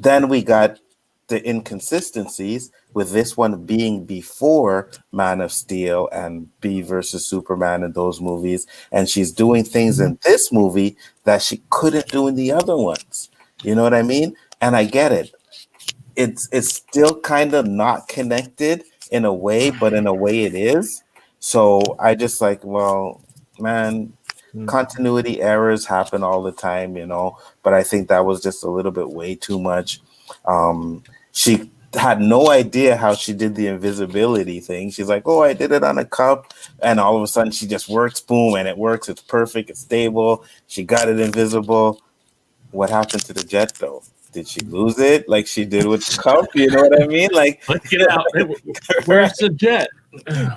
then we got the inconsistencies with this one being before Man of Steel and B versus Superman and those movies. And she's doing things in this movie that she couldn't do in the other ones. You know what I mean? And I get it. It's still kind of not connected in a way, but in a way it is. So I just like, well, man, continuity errors happen all the time, you know, but I think that was just a little bit way too much. She had no idea how she did the invisibility thing. She's like, oh, I did it on a cup. And all of a sudden she just works, boom, and it works. It's perfect. It's stable. She got it invisible. What happened to the jet, though? did she lose it like she did with the cup? You know what I mean? Like, let's get out. Where's the jet?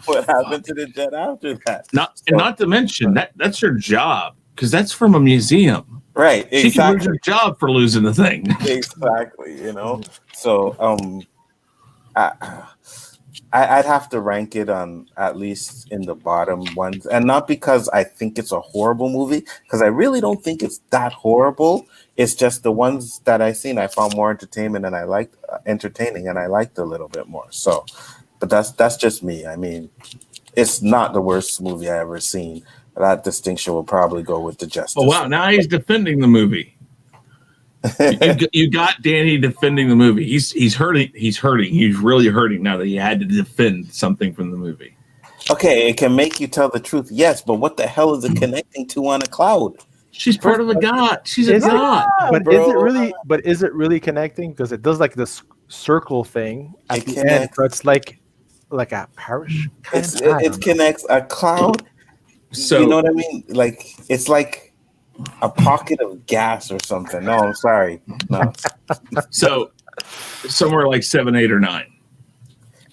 what happened to the jet after that? Not to mention that's her job, because that's from a museum. Right. She can lose her job for losing the thing. Exactly. You know. So I'd have to rank it on at least in the bottom ones, and not because I think it's a horrible movie, because I really don't think it's that horrible. It's just the ones that I seen I found more entertainment and I liked entertaining, and I liked a little bit more. So, but that's just me. I mean, it's not the worst movie I ever seen. That distinction will probably go with the Justice. Oh wow! Now he's defending the movie. You got Danny defending the movie. He's hurting. He's hurting. He's really hurting now that he had to defend something from the movie. Okay, it can make you tell the truth, yes, but what the hell is it connecting to on a cloud? She's part of a god. She's a god. But bro. is it really? But is it really connecting? Because it does like this circle thing at the end, but it's like a parish. It connects a cloud. So you know what I mean? Like it's like a pocket of gas or something. No, I'm sorry. No. So somewhere like 7, 8, or 9.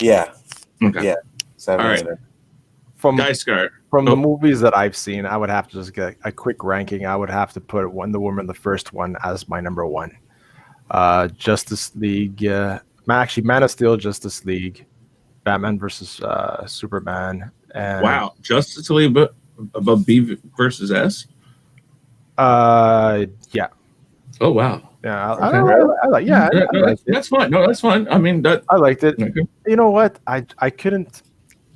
Yeah. Okay. Yeah. 7, all right. 8. From Gaiskar. the movies that I've seen, I would have to just get a quick ranking. I would have to put Wonder Woman, the first one, as my number 1. Justice League. Actually, Man of Steel, Justice League, Batman versus Superman. And wow, Justice League above B versus S. Yeah. Oh wow. Yeah, Okay. I like. Yeah, I liked it. That's fine. No, that's fine. I mean, I liked it. Okay. You know what? I couldn't.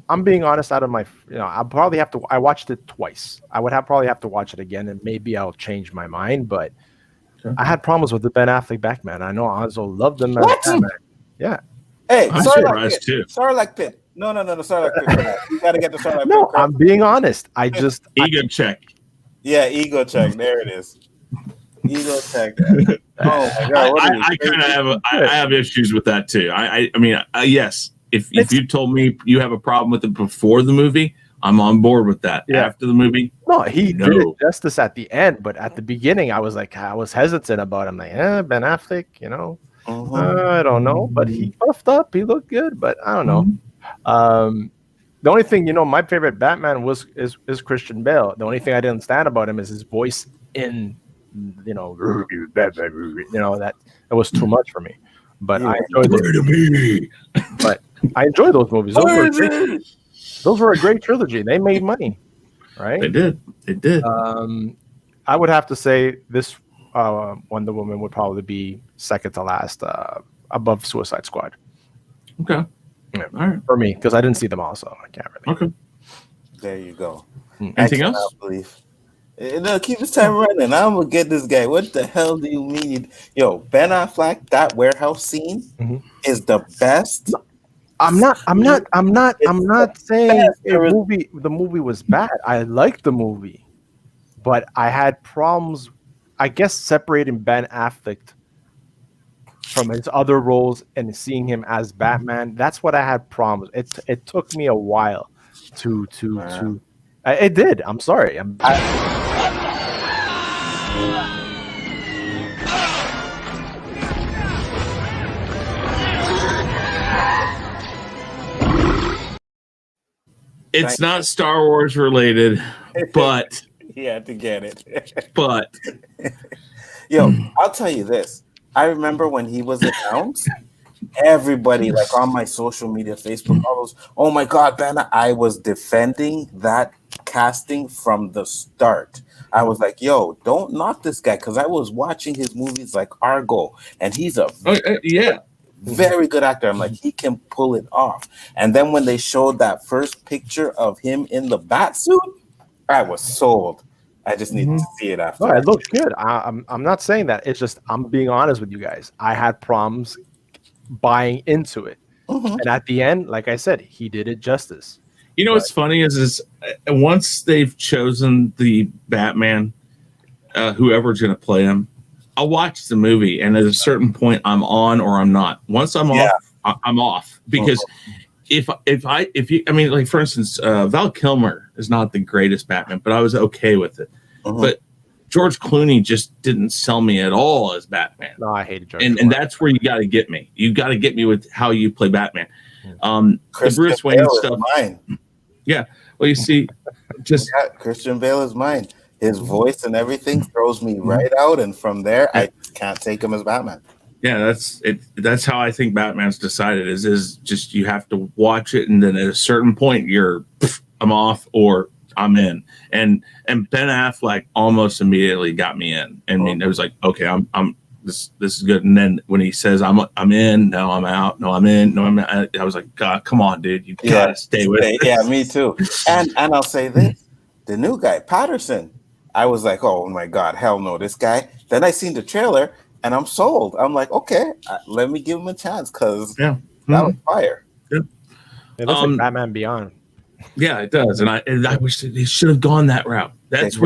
I'm being honest. Out of my, I'll probably have to. I watched it twice. I would probably have to watch it again, and maybe I'll change my mind. But I had problems with the Ben Affleck Batman. I know Nzo loved him as Batman. Yeah. Hey, I'm surprised too. Sarlacc pit. No, Sarlacc pit for that. You gotta get the Sarlacc pit. No, I'm being honest. I just ego check. Yeah, ego check. There it is. Ego check. Oh my god! I kind of have issues with that too. I mean, yes. If you told me you have a problem with it before the movie, I'm on board with that. Yeah. After the movie, no, he did it justice at the end, but at the beginning, I was hesitant about him. Like, Ben Affleck, I don't know, but he buffed up. He looked good, but I don't know. The only thing, my favorite Batman is Christian Bale. The only thing I didn't stand about him is his voice in, that was too much for me. But I enjoyed it. But I enjoyed those movies. Those were a great trilogy. They made money, right? They did. I would have to say this Wonder Woman would probably be second to last, above Suicide Squad. Okay. Yeah. All right. For me, because I didn't see them all, so I can't really. Okay. There you go. Anything else? No, keep this time running. I'm gonna get this guy. What the hell do you mean? Yo, Ben Affleck, that warehouse scene is the best. I'm not saying the movie was bad. I liked the movie, but I had problems, I guess, separating Ben Affleck from his other roles and seeing him as Batman. That's what I had problems. It took me a while to it did. I'm sorry. It's not Star Wars related, but he had to get it. But yo, I'll tell you this. I remember when he was announced, everybody, like on my social media, Facebook, all those, oh my God, Ben, I was defending that casting from the start. I was like, yo, don't knock this guy, because I was watching his movies like Argo, and he's a very good actor. I'm like, he can pull it off. And then when they showed that first picture of him in the bat suit, I was sold. I just need to see it after. No, it looks good. I'm not saying that. It's just I'm being honest with you guys. I had problems buying into it, and at the end, like I said, he did it justice. What's funny is once they've chosen the Batman, whoever's going to play him, I'll watch the movie, and at a certain point, I'm on or I'm not. Once I'm off, I'm off, because like for instance, Val Kilmer is not the greatest Batman, but I was okay with it. But George Clooney just didn't sell me at all as Batman. No, I hated George. And that's where you got to get me. You got to get me with how you play Batman. The Christian Bruce Wayne Bale stuff. is mine. Yeah. Well, you see, just Christian Bale is mine. His voice and everything throws me right out, and from there, I can't take him as Batman. yeah, that's it. That's how I think Batman's decided. Is just you have to watch it, and then at a certain point, I'm off or I'm in. And Ben Affleck almost immediately got me in. I mean, it was like, okay, I'm this is good. And then when he says I'm in, no, I'm out, no, I'm in, no, I'm out, I was like, God, come on, dude, you gotta stay with it. Yeah, me too. And I'll say this: the new guy, Patterson. I was like, oh my God, hell no, this guy. Then I seen the trailer and I'm sold. I'm like, okay, let me give him a chance because that was fire. Yeah. It looks like Batman Beyond. Yeah, it does. And I wish they should have gone that route. That's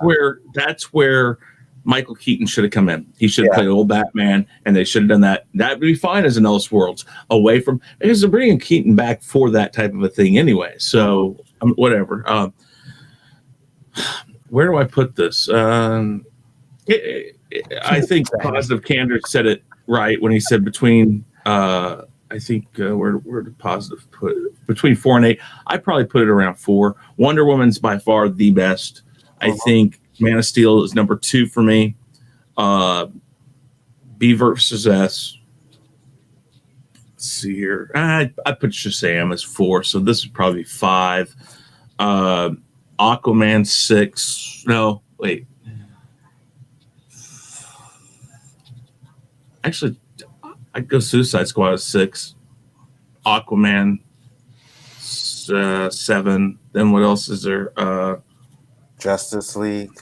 where Michael Keaton should have come in. He should have played old Batman, and they should have done that. That would be fine as an Elseworlds away from, because they're bringing Keaton back for that type of a thing anyway. So whatever. Where do I put this? I think Positive Candor said it right when he said between. I think where did Positive put it? Between 4 and 8. I probably put it around 4. Wonder Woman's by far the best. I think Man of Steel is number 2 for me. B versus S. Let's see here. I put Shazam as 4, so this would probably be 5. Aquaman 6. No, wait. Actually, I'd go Suicide Squad as 6. Aquaman 7. Then what else is there? Justice League.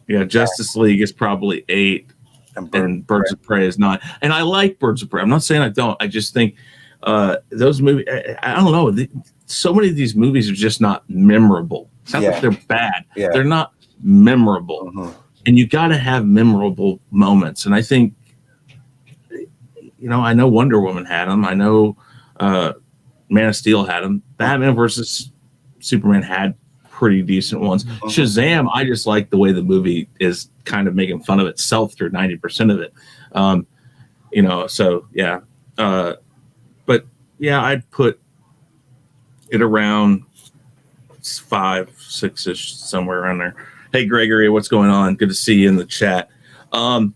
Yeah, Justice League is probably 8. And Birds of Prey is 9. And I like Birds of Prey. I'm not saying I don't. I just think those movies, I don't know. So many of these movies are just not memorable. It's not that they're bad. Yeah. They're not memorable. And you got to have memorable moments. And I think, I know Wonder Woman had them. I know Man of Steel had them. Batman versus Superman had pretty decent ones. Shazam, I just like the way the movie is kind of making fun of itself through 90% of it. So yeah. But yeah, I'd put it around 5, 6-ish, somewhere around there. Hey, Gregory, what's going on? Good to see you in the chat. What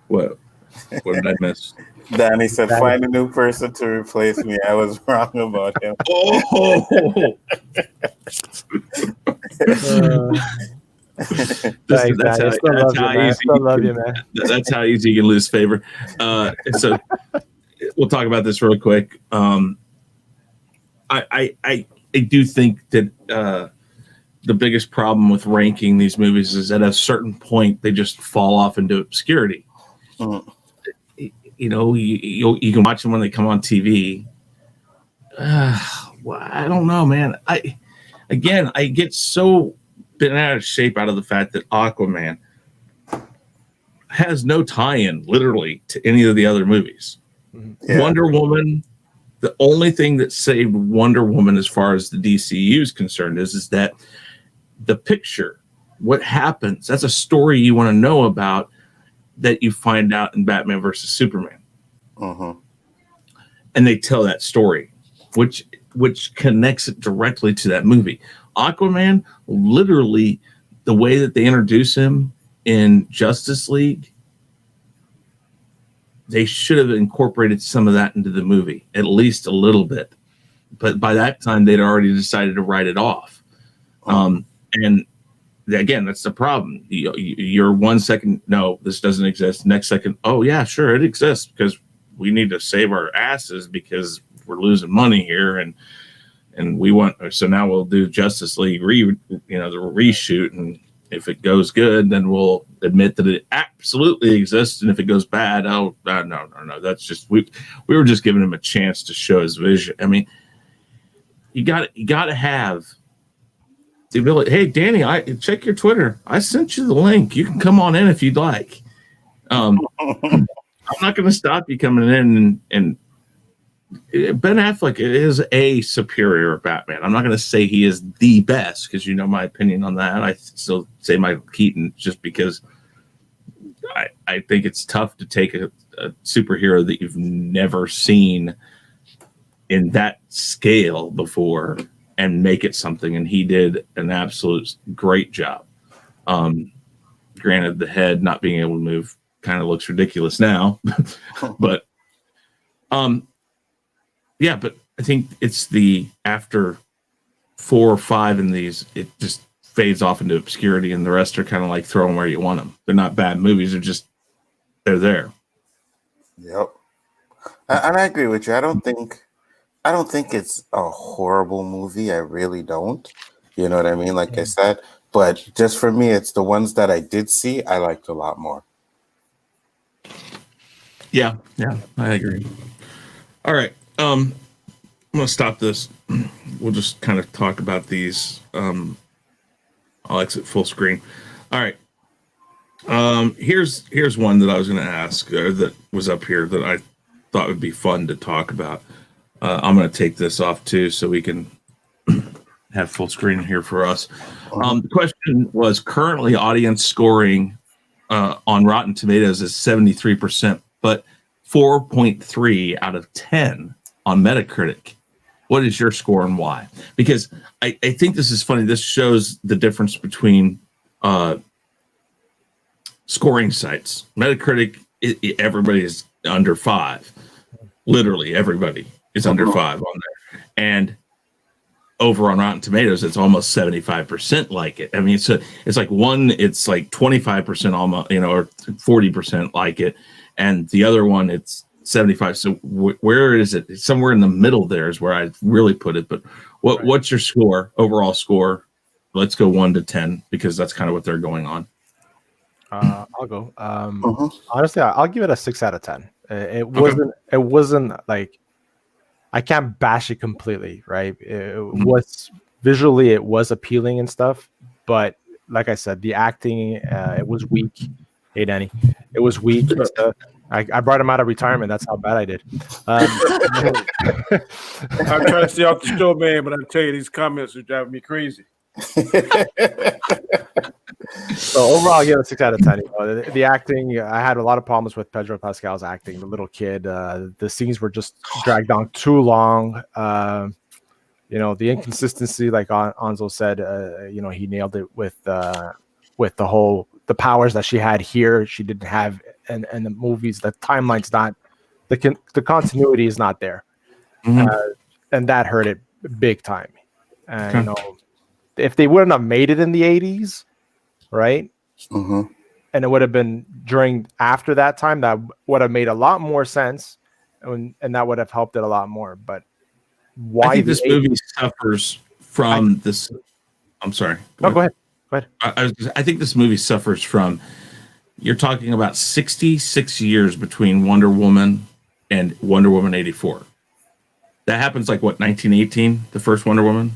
did I miss? Danny said, find a new person to replace me. I was wrong about him. That's how easy you can lose favor. So we'll talk about this real quick. I do think that the biggest problem with ranking these movies is at a certain point they just fall off into obscurity. You can watch them when they come on TV. Well, I don't know, man. I get so bent out of shape out of the fact that Aquaman has no tie-in, literally, to any of the other movies. Yeah. Wonder Woman, the only thing that saved Wonder Woman as far as the DCU is concerned is that the picture, what happens, that's a story you want to know about that you find out in Batman versus Superman. And they tell that story, which connects it directly to that movie. Aquaman, literally, the way that they introduce him in Justice League, they should have incorporated some of that into the movie, at least a little bit. But by that time, they'd already decided to write it off. And again, that's the problem. You're 1 second, no, this doesn't exist. Next second, oh yeah, sure, it exists because we need to save our asses because we're losing money here, and we want. So now we'll do Justice League, the reshoot, and if it goes good, then we'll admit that it absolutely exists, and if it goes bad, no, that's just we were just giving him a chance to show his vision. I mean, you got to have the ability. Hey, Danny, check your Twitter. I sent you the link. You can come on in if you'd like. I'm not going to stop you coming in and Ben Affleck is a superior Batman. I'm not going to say he is the best because you know my opinion on that. I still say Michael Keaton just because I think it's tough to take a superhero that you've never seen in that scale before and make it something. And he did an absolute great job. Granted, the head not being able to move kind of looks ridiculous now, but yeah, but I think it's the after 4 or 5 in these, it just fades off into obscurity, and the rest are kind of like throw them where you want them. They're not bad movies; they're there. Yep, and I agree with you. I don't think it's a horrible movie. I really don't. You know what I mean? Like I said, but just for me, it's the ones that I did see I liked a lot more. Yeah, I agree. All right. I'm gonna stop this. We'll just kind of talk about these. I'll exit full screen. All right. Here's one that I was gonna ask that was up here that I thought would be fun to talk about. I'm gonna take this off too so we can have full screen here for us. The question was currently audience scoring on Rotten Tomatoes is 73%, but 4.3 out of 10 on Metacritic. What is your score and why? Because I think this is funny. This shows the difference between scoring sites. Metacritic, everybody is under 5. Literally everybody is under 5 on there. And over on Rotten Tomatoes, it's almost 75% like it. I mean, so it's like one, it's like 25% almost, or 40% like it. And the other one, it's 75. So where is it? Somewhere in the middle there is where I really put it. But what's your score, overall score? Let's go 1 to 10 because that's kind of what they're going on. I'll go. Honestly, I'll give it a 6 out of 10. It wasn't like I can't bash it completely, right? It was visually, it was appealing and stuff, but like I said, the acting, it was weak. Hey, Danny, it was weak. I brought him out of retirement. That's how bad I did. I'm trying to stay off the show, man, but I tell you, these comments are driving me crazy. So overall, I give it a 6 out of 10. The acting, I had a lot of problems with Pedro Pascal's acting. The little kid, the scenes were just dragged on too long. The inconsistency, like Nzo said, he nailed it with the powers that she had here, she didn't have, and the movies, the timeline's not, the continuity is not there, and that hurt it big time. And if they wouldn't have made it in the 80s, right, and it would have been after that time, that would have made a lot more sense, and that would have helped it a lot more. But why I think this movie suffers from this? I'm sorry. No, go ahead. I think this movie suffers from, you're talking about 66 years between Wonder Woman and Wonder Woman 84. That happens like what, 1918, the first Wonder Woman?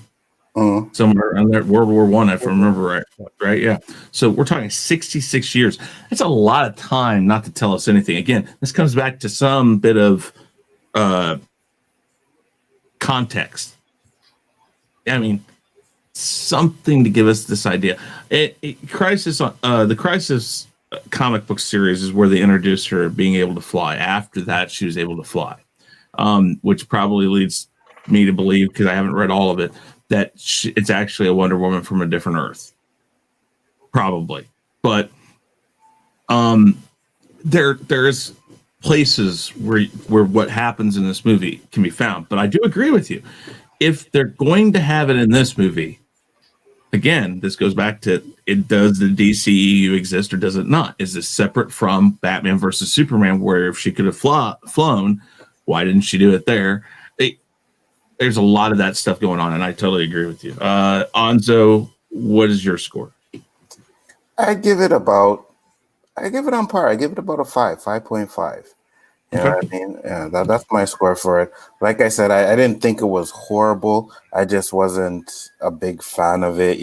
Somewhere around there, World War I, if I remember right? Yeah. So we're talking 66 years. That's a lot of time not to tell us anything. Again, this comes back to some bit of context. I mean, something to give us this idea. The Crisis comic book series is where they introduced her being able to fly. After that, she was able to fly, which probably leads me to believe, because I haven't read all of it, that it's actually a Wonder Woman from a different Earth. Probably. But there's places where what happens in this movie can be found. But I do agree with you. If they're going to have it in this movie, again, this goes back to, does the DCEU exist or does it not? Is this separate from Batman versus Superman, where if she could have flown, why didn't she do it there? There's a lot of that stuff going on, and I totally agree with you. Nzo, what is your score? I give it on par. I give it about a 5.5. You know what I mean? Yeah, that's my score for it. Like I said, I didn't think it was horrible. I just wasn't a big fan of it.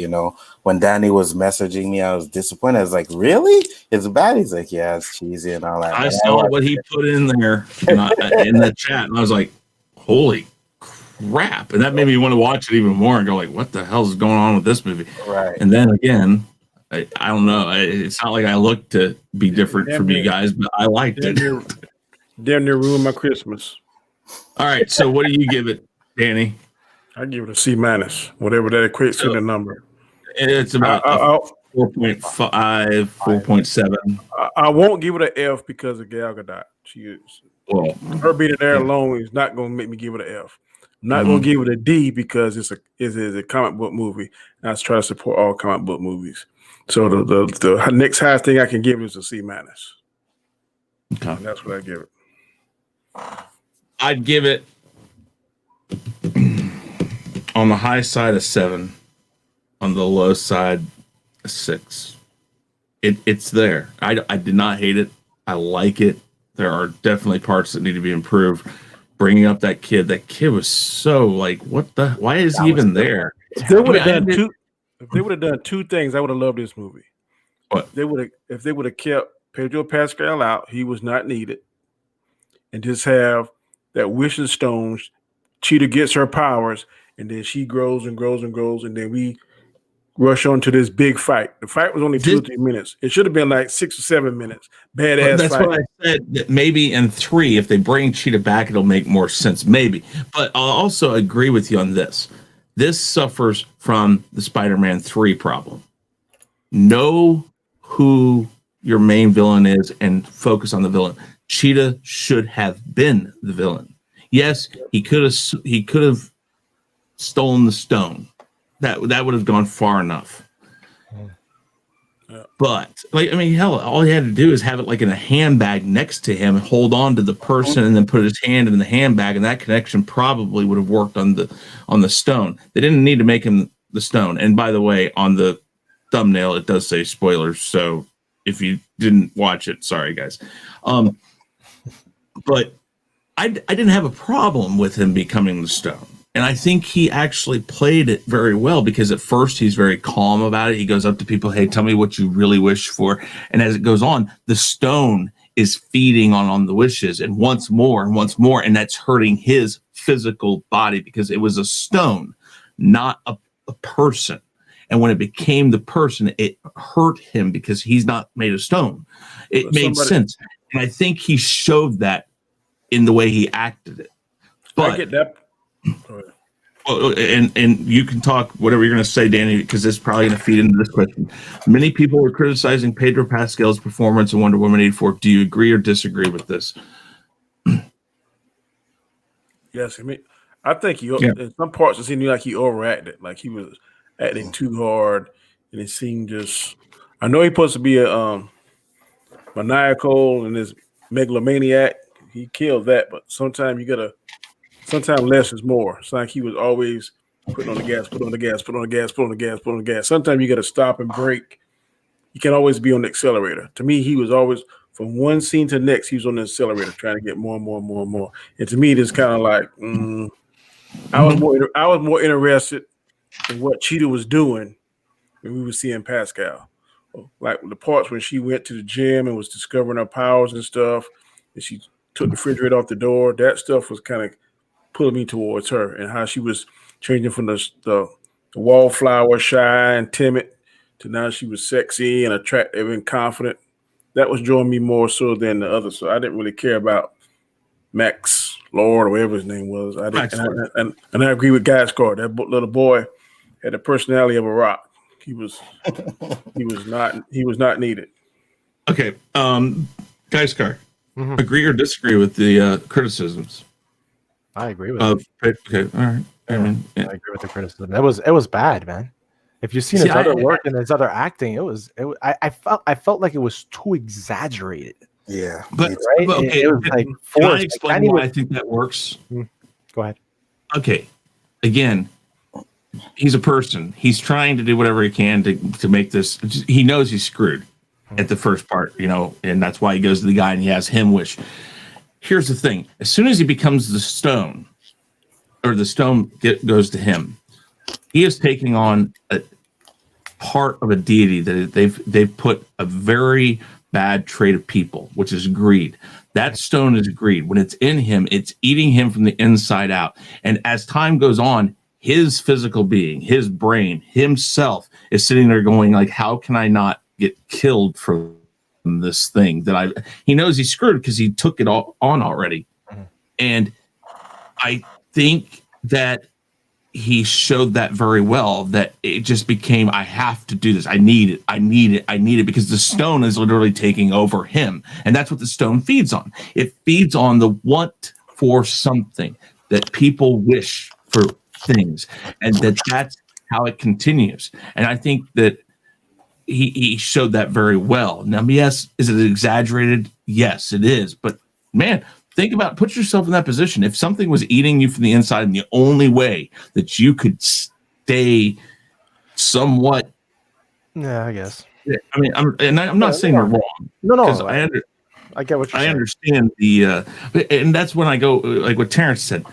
When Danny was messaging me, I was disappointed. I was like, really? It's bad? He's like, yeah, it's cheesy and all that. I saw what he put in there in the chat, and I was like, holy crap. And that made me want to watch it even more and go like, what the hell's going on with this movie? Right. And then again, I don't know. It's not like I look to be different from you guys, but I liked it. Damn near ruined my Christmas. All right. So what do you give it, Danny? I give it a C-, whatever that equates to the number. It's about 4.5, 4.7. I won't give it an F because of Gal Gadot. She is. Well, Her being there alone is not going to make me give it an F. I'm not going to give it a D because it's a comic book movie. And I try to support all comic book movies. So the next highest thing I can give it is a C-. okay. And that's what I give it. I'd give it on the high side a 7, on the low side a 6. It's there. I did not hate it. I like it. There are definitely parts that need to be improved. Bringing up that kid was so like, what the? Why is he even there? If they would have done two things, I would have loved this movie. What? If they would have kept Pedro Pascal out, he was not needed, and just have that wishing stones. Cheetah gets her powers, and then she grows and grows and grows, and then we rush on to this big fight. The fight was only 2 or 3 minutes. It should have been like 6 or 7 minutes. Badass That's fight. what I said. That maybe in 3, if they bring Cheetah back, it'll make more sense. Maybe. But I'll also agree with you on this. This suffers from the Spider-Man 3 problem. Know who your main villain is and focus on the villain. Cheetah should have been the villain. Yes, he could have stolen the stone. That would have gone far enough. But hell, all he had to do is have it like in a handbag next to him, hold on to the person, and then put his hand in the handbag, and that connection probably would have worked on the stone. They didn't need to make him the stone. And by the way, on the thumbnail, it does say spoilers. So if you didn't watch it, sorry guys. But I didn't have a problem with him becoming the stone. And I think he actually played it very well because at first he's very calm about it. He goes up to people, hey, tell me what you really wish for. And as it goes on, the stone is feeding on the wishes and once more. And that's hurting his physical body because it was a stone, not a person. And when it became the person, it hurt him because he's not made of stone. It made sense. And I think he showed that in the way he acted it. But I get that. Well, and you can talk whatever you're going to say, Danny, because this is probably going to feed into this question. Many people were criticizing Pedro Pascal's performance in Wonder Woman 84. Do you agree or disagree with this? Yes, I think in some parts it seemed like he overacted, like he was acting too hard, and it seemed just. I know he's supposed to be a maniacal and this megalomaniac. He killed that, but sometimes sometimes less is more. It's like he was always putting on the gas, put on the gas, put on the gas, put on the gas, put on the gas. Sometimes you got to stop and break. You can't always be on the accelerator. To me, he was always from one scene to the next. He was on the accelerator trying to get more and more and more and more. And to me, it's kind of like I was more interested in what Cheetah was doing when we were seeing Pascal. Like the parts when she went to the gym and was discovering her powers and stuff, and she took the refrigerator off the door. That stuff was kind of pulling me towards her, and how she was changing from the wallflower, shy and timid, to now she was sexy and attractive and confident. That was drawing me more so than the other. So I didn't really care about Max Lord or whatever his name was. I didn't, and I agree with Gaiskar. That little boy had the personality of a rock. He was not needed. Okay, Gaiskar, agree or disagree with the criticisms? I agree with it. Okay, all right. I agree with the criticism. It was bad, man. If you've seen his other work and his other acting, I felt like it was too exaggerated. Yeah, but right? Okay, it was like can I forced. explain why I think that works? Go ahead. Okay, again, he's a person. He's trying to do whatever he can to make this. He knows he's screwed at the first part, and that's why he goes to the guy and he has him wish. Here's the thing: as soon as he becomes the stone, or the stone goes to him, he is taking on a part of a deity that they've put a very bad trait of people, which is greed. That stone is greed. When it's in him, it's eating him from the inside out. And as time goes on, his physical being, his brain, himself is sitting there going like, how can I not get killed from this thing that he knows he's screwed because he took it all on already. And I think that he showed that very well, that it just became, I have to do this. I need it because the stone is literally taking over him. And that's what the stone feeds on. It feeds on the want for something, that people wish for things, and that's how it continues. And I think that he showed that very well. Now, yes, is it exaggerated? Yes, it is. But man, put yourself in that position. If something was eating you from the inside, and the only way that you could stay somewhat, yeah, I guess. I mean, I'm not saying you're wrong. No, I get what you're saying. I understand and that's when I go like what Terrence said.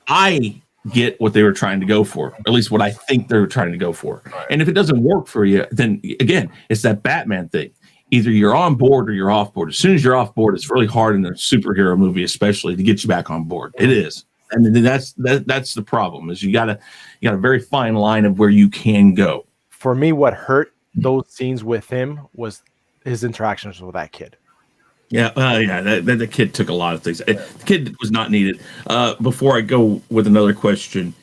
I get what they were trying to go for, at least what I think they were trying to go for. Right. And if it doesn't work for you, then again, it's that Batman thing. Either you're on board or you're off board. As soon as you're off board, it's really hard in a superhero movie, especially, to get you back on board. It is, and that's the problem. Is you got a very fine line of where you can go. For me, what hurt those scenes with him was his interactions with that kid. Yeah, the kid took a lot of things. The kid was not needed. Before I go with another question,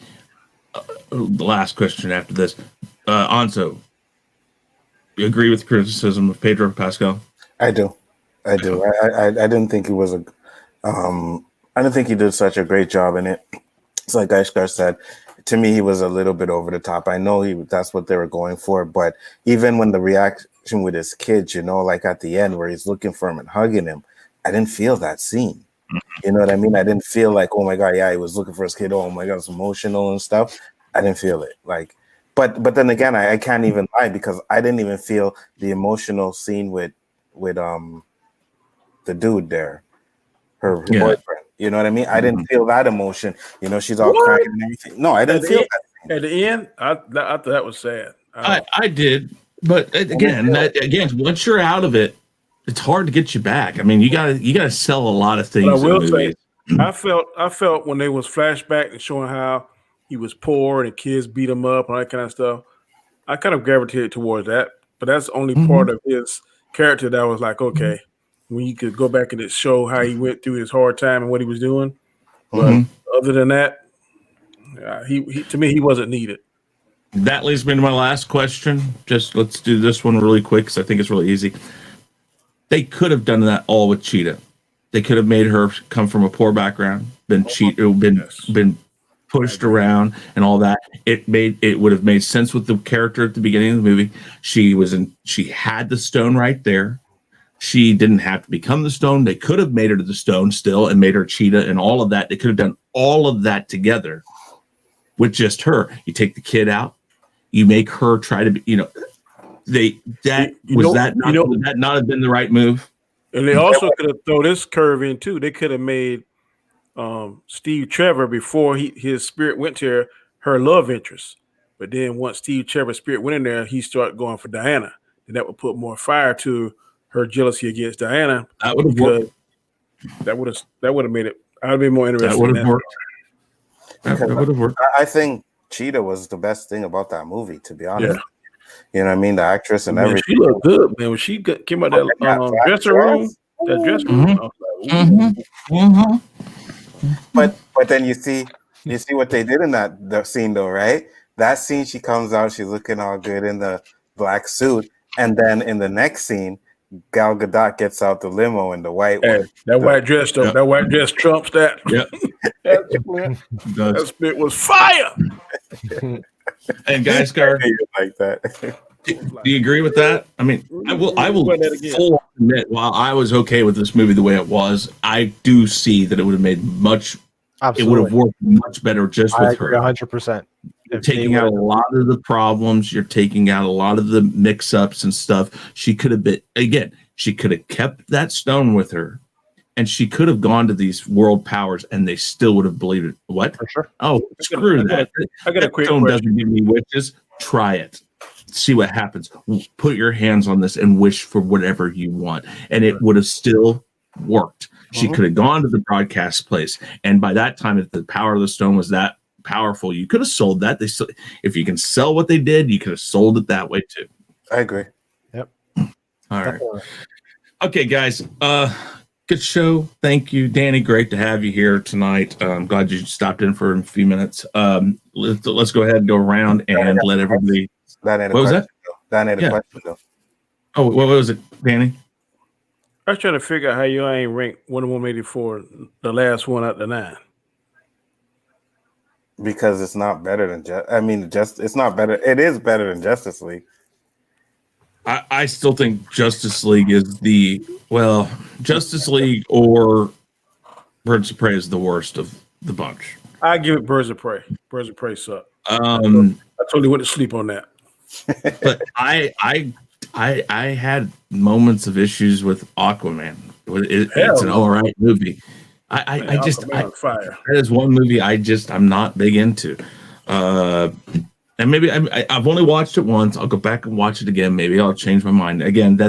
the last question after this, Nzo, you agree with the criticism of Pedro Pascal? I do. I didn't think he was I didn't think he did such a great job in it. It's like Gaiskar said. To me, he was a little bit over the top. I know that's what they were going for, but even when the reaction with his kids, like at the end where he's looking for him and hugging him, I didn't feel that scene. You know what I mean? I didn't feel like, oh my God, yeah, he was looking for his kid. Oh my God, it's emotional and stuff. I didn't feel it. Like, but then again, I can't even lie, because I didn't even feel the emotional scene with the dude there, her boyfriend. You know what I mean? I didn't feel that emotion. She's all crying and everything. No, I didn't feel that. At the end, I thought that was sad. I did, but again, once you're out of it, it's hard to get you back. I mean, you gotta sell a lot of things. But I will say, I felt when they was flashback and showing how he was poor and the kids beat him up and all that kind of stuff, I kind of gravitated towards that. But that's only part of his character that was like, okay, when you could go back and show how he went through his hard time and what he was doing. But other than that, he to me, he wasn't needed. That leads me to my last question. Just let's do this one really quick, because I think it's really easy. They could have done that all with Cheetah. They could have made her come from a poor background, been pushed around and all that. It would have made sense with the character at the beginning of the movie. She had the stone right there. She didn't have to become the stone. They could have made her to the stone still and made her Cheetah and all of that. They could have done all of that together with just her. You take the kid out, you make her try to be, would that not have been the right move? And they also could have thrown this curve in too. They could have made Steve Trevor, before his spirit went to her love interest. But then once Steve Trevor's spirit went in there, he started going for Diana. And that would put more fire to her jealousy against Diana. That would have worked. That would have made it. I'd be more interested. That would have worked. That would have worked. I think Cheetah was the best thing about that movie, to be honest. You know what I mean? The actress and everything. She looked good, man. When she came out that dressing room, But then you see what they did in that scene, though, right? That scene, she comes out, she's looking all good in the black suit, and then in the next scene, Gal Gadot gets out the limo in the white one. That white dress, though. That white dress trumps that. Yeah. That spit was fire. And Gaiskar, like that. Do you agree with that? I mean, I will full admit, while I was okay with this movie the way it was, I do see that it would have made it would have worked much better just with her. 100%. You're taking out a lot of the problems. You're taking out a lot of the mix-ups and stuff. She could have kept that stone with her, and she could have gone to these world powers, and they still would have believed it. What? For sure. Oh, screw that. I got a quick stone question. Doesn't give me witches. Try it. see what happens. Put your hands on this and wish for whatever you want. And it would have still worked. She could have gone to the broadcast place. And by that time, if the power of the stone was that powerful, you could have sold that. If you can sell what they did, you could have sold it that way too. I agree. Yep. All right. Okay, guys. Good show. Thank you, Danny. Great to have you here tonight. I'm glad you stopped in for a few minutes. Let's go ahead and go around and let everybody. What was that? That ain't a question, though. Oh, what was it, Danny? I was trying to figure out how you ain't ranked 184, the last one out the 9. Because it's not better than it's not better. It is better than Justice League. I still think Justice League is Justice League or Birds of Prey is the worst of the bunch. I give it Birds of Prey. Birds of Prey suck. I totally went to sleep on that. But I had moments of issues with Aquaman. It's an all right movie. That is one movie I'm not big into. And maybe I've only watched it once. I'll go back and watch it again. Maybe I'll change my mind. Again,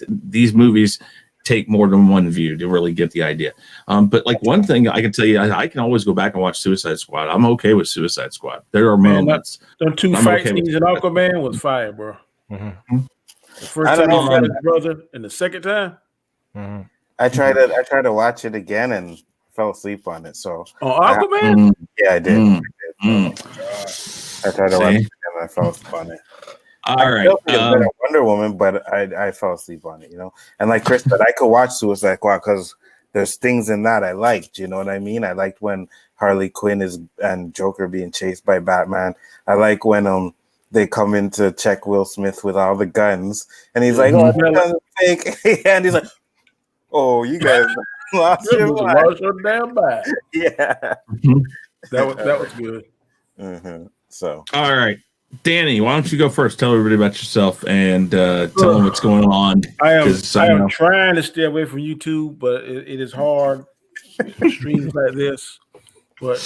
these movies take more than one view to really get the idea. But like one thing I can tell you, I can always go back and watch Suicide Squad. I'm okay with Suicide Squad. There are moments. Them 2 fight scenes in Aquaman was fire, bro. Mm-hmm. The first time he fought his brother, and the second time, I tried to watch it again and fell asleep on it. So Aquaman, yeah, I did. I tried to watch it and I fell asleep on it. All right, Wonder Woman, but I fell asleep on it. And like Chris said, I could watch Suicide Squad because there's things in that I liked. You know what I mean? I liked when Harley Quinn and Joker being chased by Batman. I like when they come in to check Will Smith with all the guns, and he's like, "Oh, the guns are fake," and he's like, "Oh, you guys lost your damn mind." Yeah, that was good. So, all right, Danny, why don't you go first? Tell everybody about yourself and tell them what's going on. I am trying to stay away from YouTube, but it is hard. Streams like this, but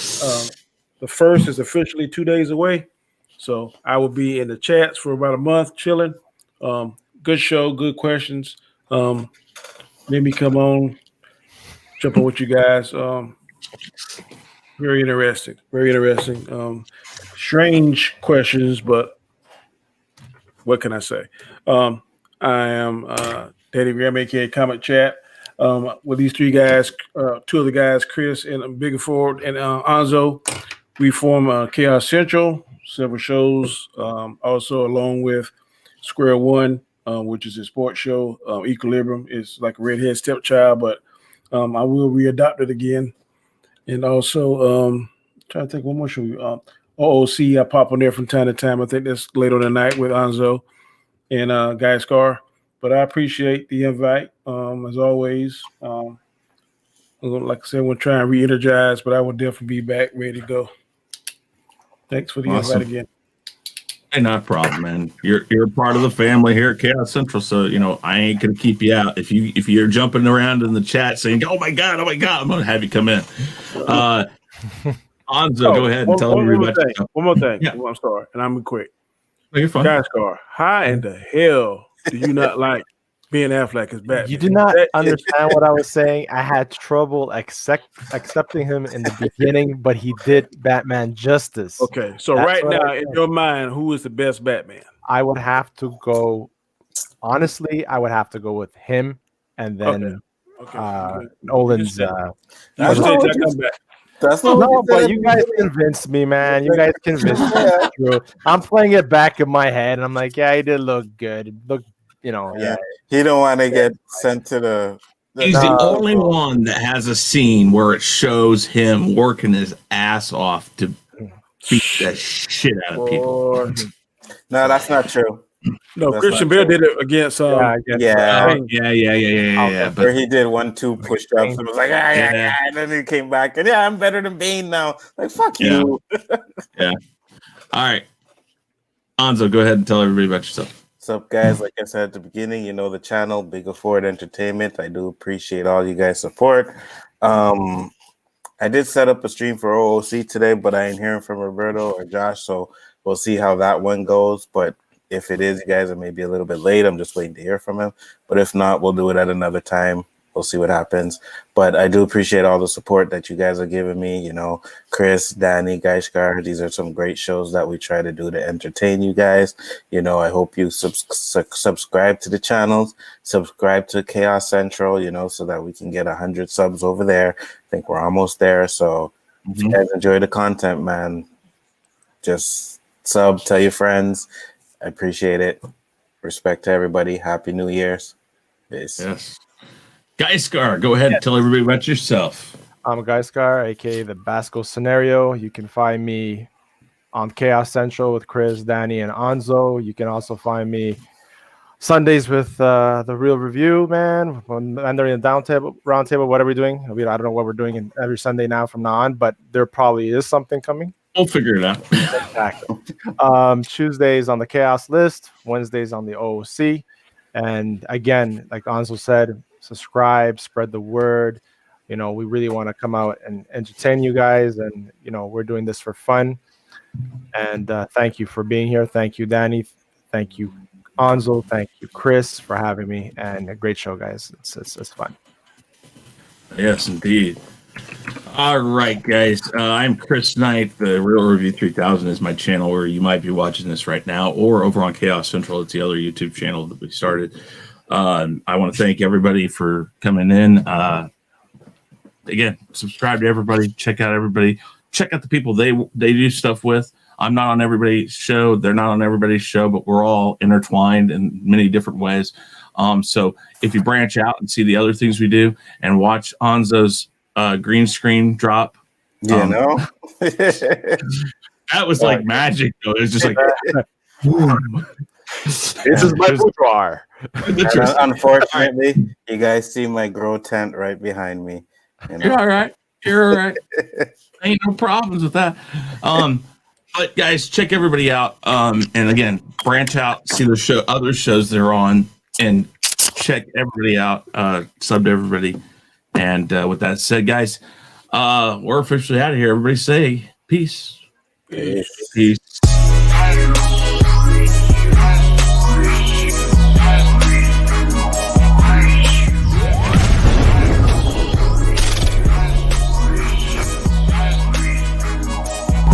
the first is officially 2 days away. So I will be in the chats for about a month, chilling. Good show, good questions. Maybe come on, jump on with you guys. Very interesting, very interesting. Strange questions, but what can I say? I am Daddy Graham, aka Comic Chat. With these 3 guys, 2 of the guys, Chris and Biggaford and Nzo, we form Khaos Central. Several shows, also along with Square One, which is a sports show. Equilibrium is like a redhead stepchild, but I will readopt it again. And also, trying to think one more show. OOC, I pop on there from time to time. I think that's later on the night with Nzo and Gaiskar. But I appreciate the invite, as always. Like I said, we'll try and re-energize, but I will definitely be back ready to go. Thanks for the invite again. Hey, not a problem, man. You're a part of the family here at Khaos Central, so I ain't gonna keep you out. If you're jumping around in the chat saying, "Oh my god," I'm gonna have you come in. Anzo, go ahead and tell everybody. One more thing. Yeah. I'm sorry, and I'm quick. No, you're fine. Gaiskar, how in the hell do you not like Ben Affleck as Batman? You do not understand what I was saying. I had trouble accepting him in the beginning, but he did Batman justice. Okay, so right now, in your mind, who is the best Batman? I would have to go. Honestly, I would have to go with him, and then Nolan's. But you guys convinced me, man. You guys convinced me. True. I'm playing it back in my head, and I'm like, yeah, he did look good. It looked, yeah. He don't want to get sent to the. He's the only one that has a scene where it shows him working his ass off to beat the shit out of people. No, that's not true. No, that's Christian Bale did it against yeah. Where he did 1-2 push-ups and was like, and then he came back and I'm better than Bane now. Like, fuck you. Yeah. All right, Anzo, go ahead and tell everybody about yourself. What's up, guys? Like I said at the beginning, the channel, Biggaford Entertainment. I do appreciate all you guys' support. I did set up a stream for OOC today, but I ain't hearing from Roberto or Josh, so we'll see how that one goes. But If it is, you guys are maybe a little bit late. I'm just waiting to hear from him. But if not, we'll do it at another time. We'll see what happens. But I do appreciate all the support that you guys are giving me. You know, Chris, Danny, Gaiskar, these are some great shows that we try to do to entertain you guys. You know, I hope you subscribe to the channels, subscribe to Chaos Central, you know, so that we can get 100 subs over there. I think we're almost there. So if you guys enjoy the content, man, just sub, tell your friends. I appreciate it. Respect to everybody. Happy New Year's. Peace. Yes. Gaiskar, go ahead and tell everybody about yourself. I'm Gaiskar, aka the Basco Scenario. You can find me on Chaos Central with Chris, Danny, and Nzo. You can also find me Sundays with the Real Review, man. And they're in the round table. What are we doing? I don't know what we're doing every Sunday now from now on, but there probably is something coming. We'll figure it out. Exactly. Tuesdays on the Chaos list, Wednesdays on the OOC. And again, like Nzo said, subscribe, spread the word. You know, we really want to come out and entertain you guys. And, you know, we're doing this for fun. And thank you for being here. Thank you, Danny. Thank you, Nzo. Thank you, Chris, for having me. And a great show, guys. It's fun. Yes, indeed. All right, guys. I'm Chris Knight. The Real Review 3000 is my channel where you might be watching this right now, or over on Chaos Central. It's the other YouTube channel that we started. I want to thank everybody for coming in. Again, subscribe to everybody. Check out everybody. Check out the people they do stuff with. I'm not on everybody's show. They're not on everybody's show, but we're all intertwined in many different ways. So if you branch out and see the other things we do and watch Nzo's green screen drop. You know? That was like magic, though. It was just like... This is my boudoir. Unfortunately, you guys see my grow tent right behind me. You know? You're all right. You're all right. Ain't no problems with that. But guys, check everybody out. And again, branch out, see the other shows they're on, and check everybody out. Sub to everybody. And with that said, guys, we're officially out of here. Everybody say peace. Peace. Peace.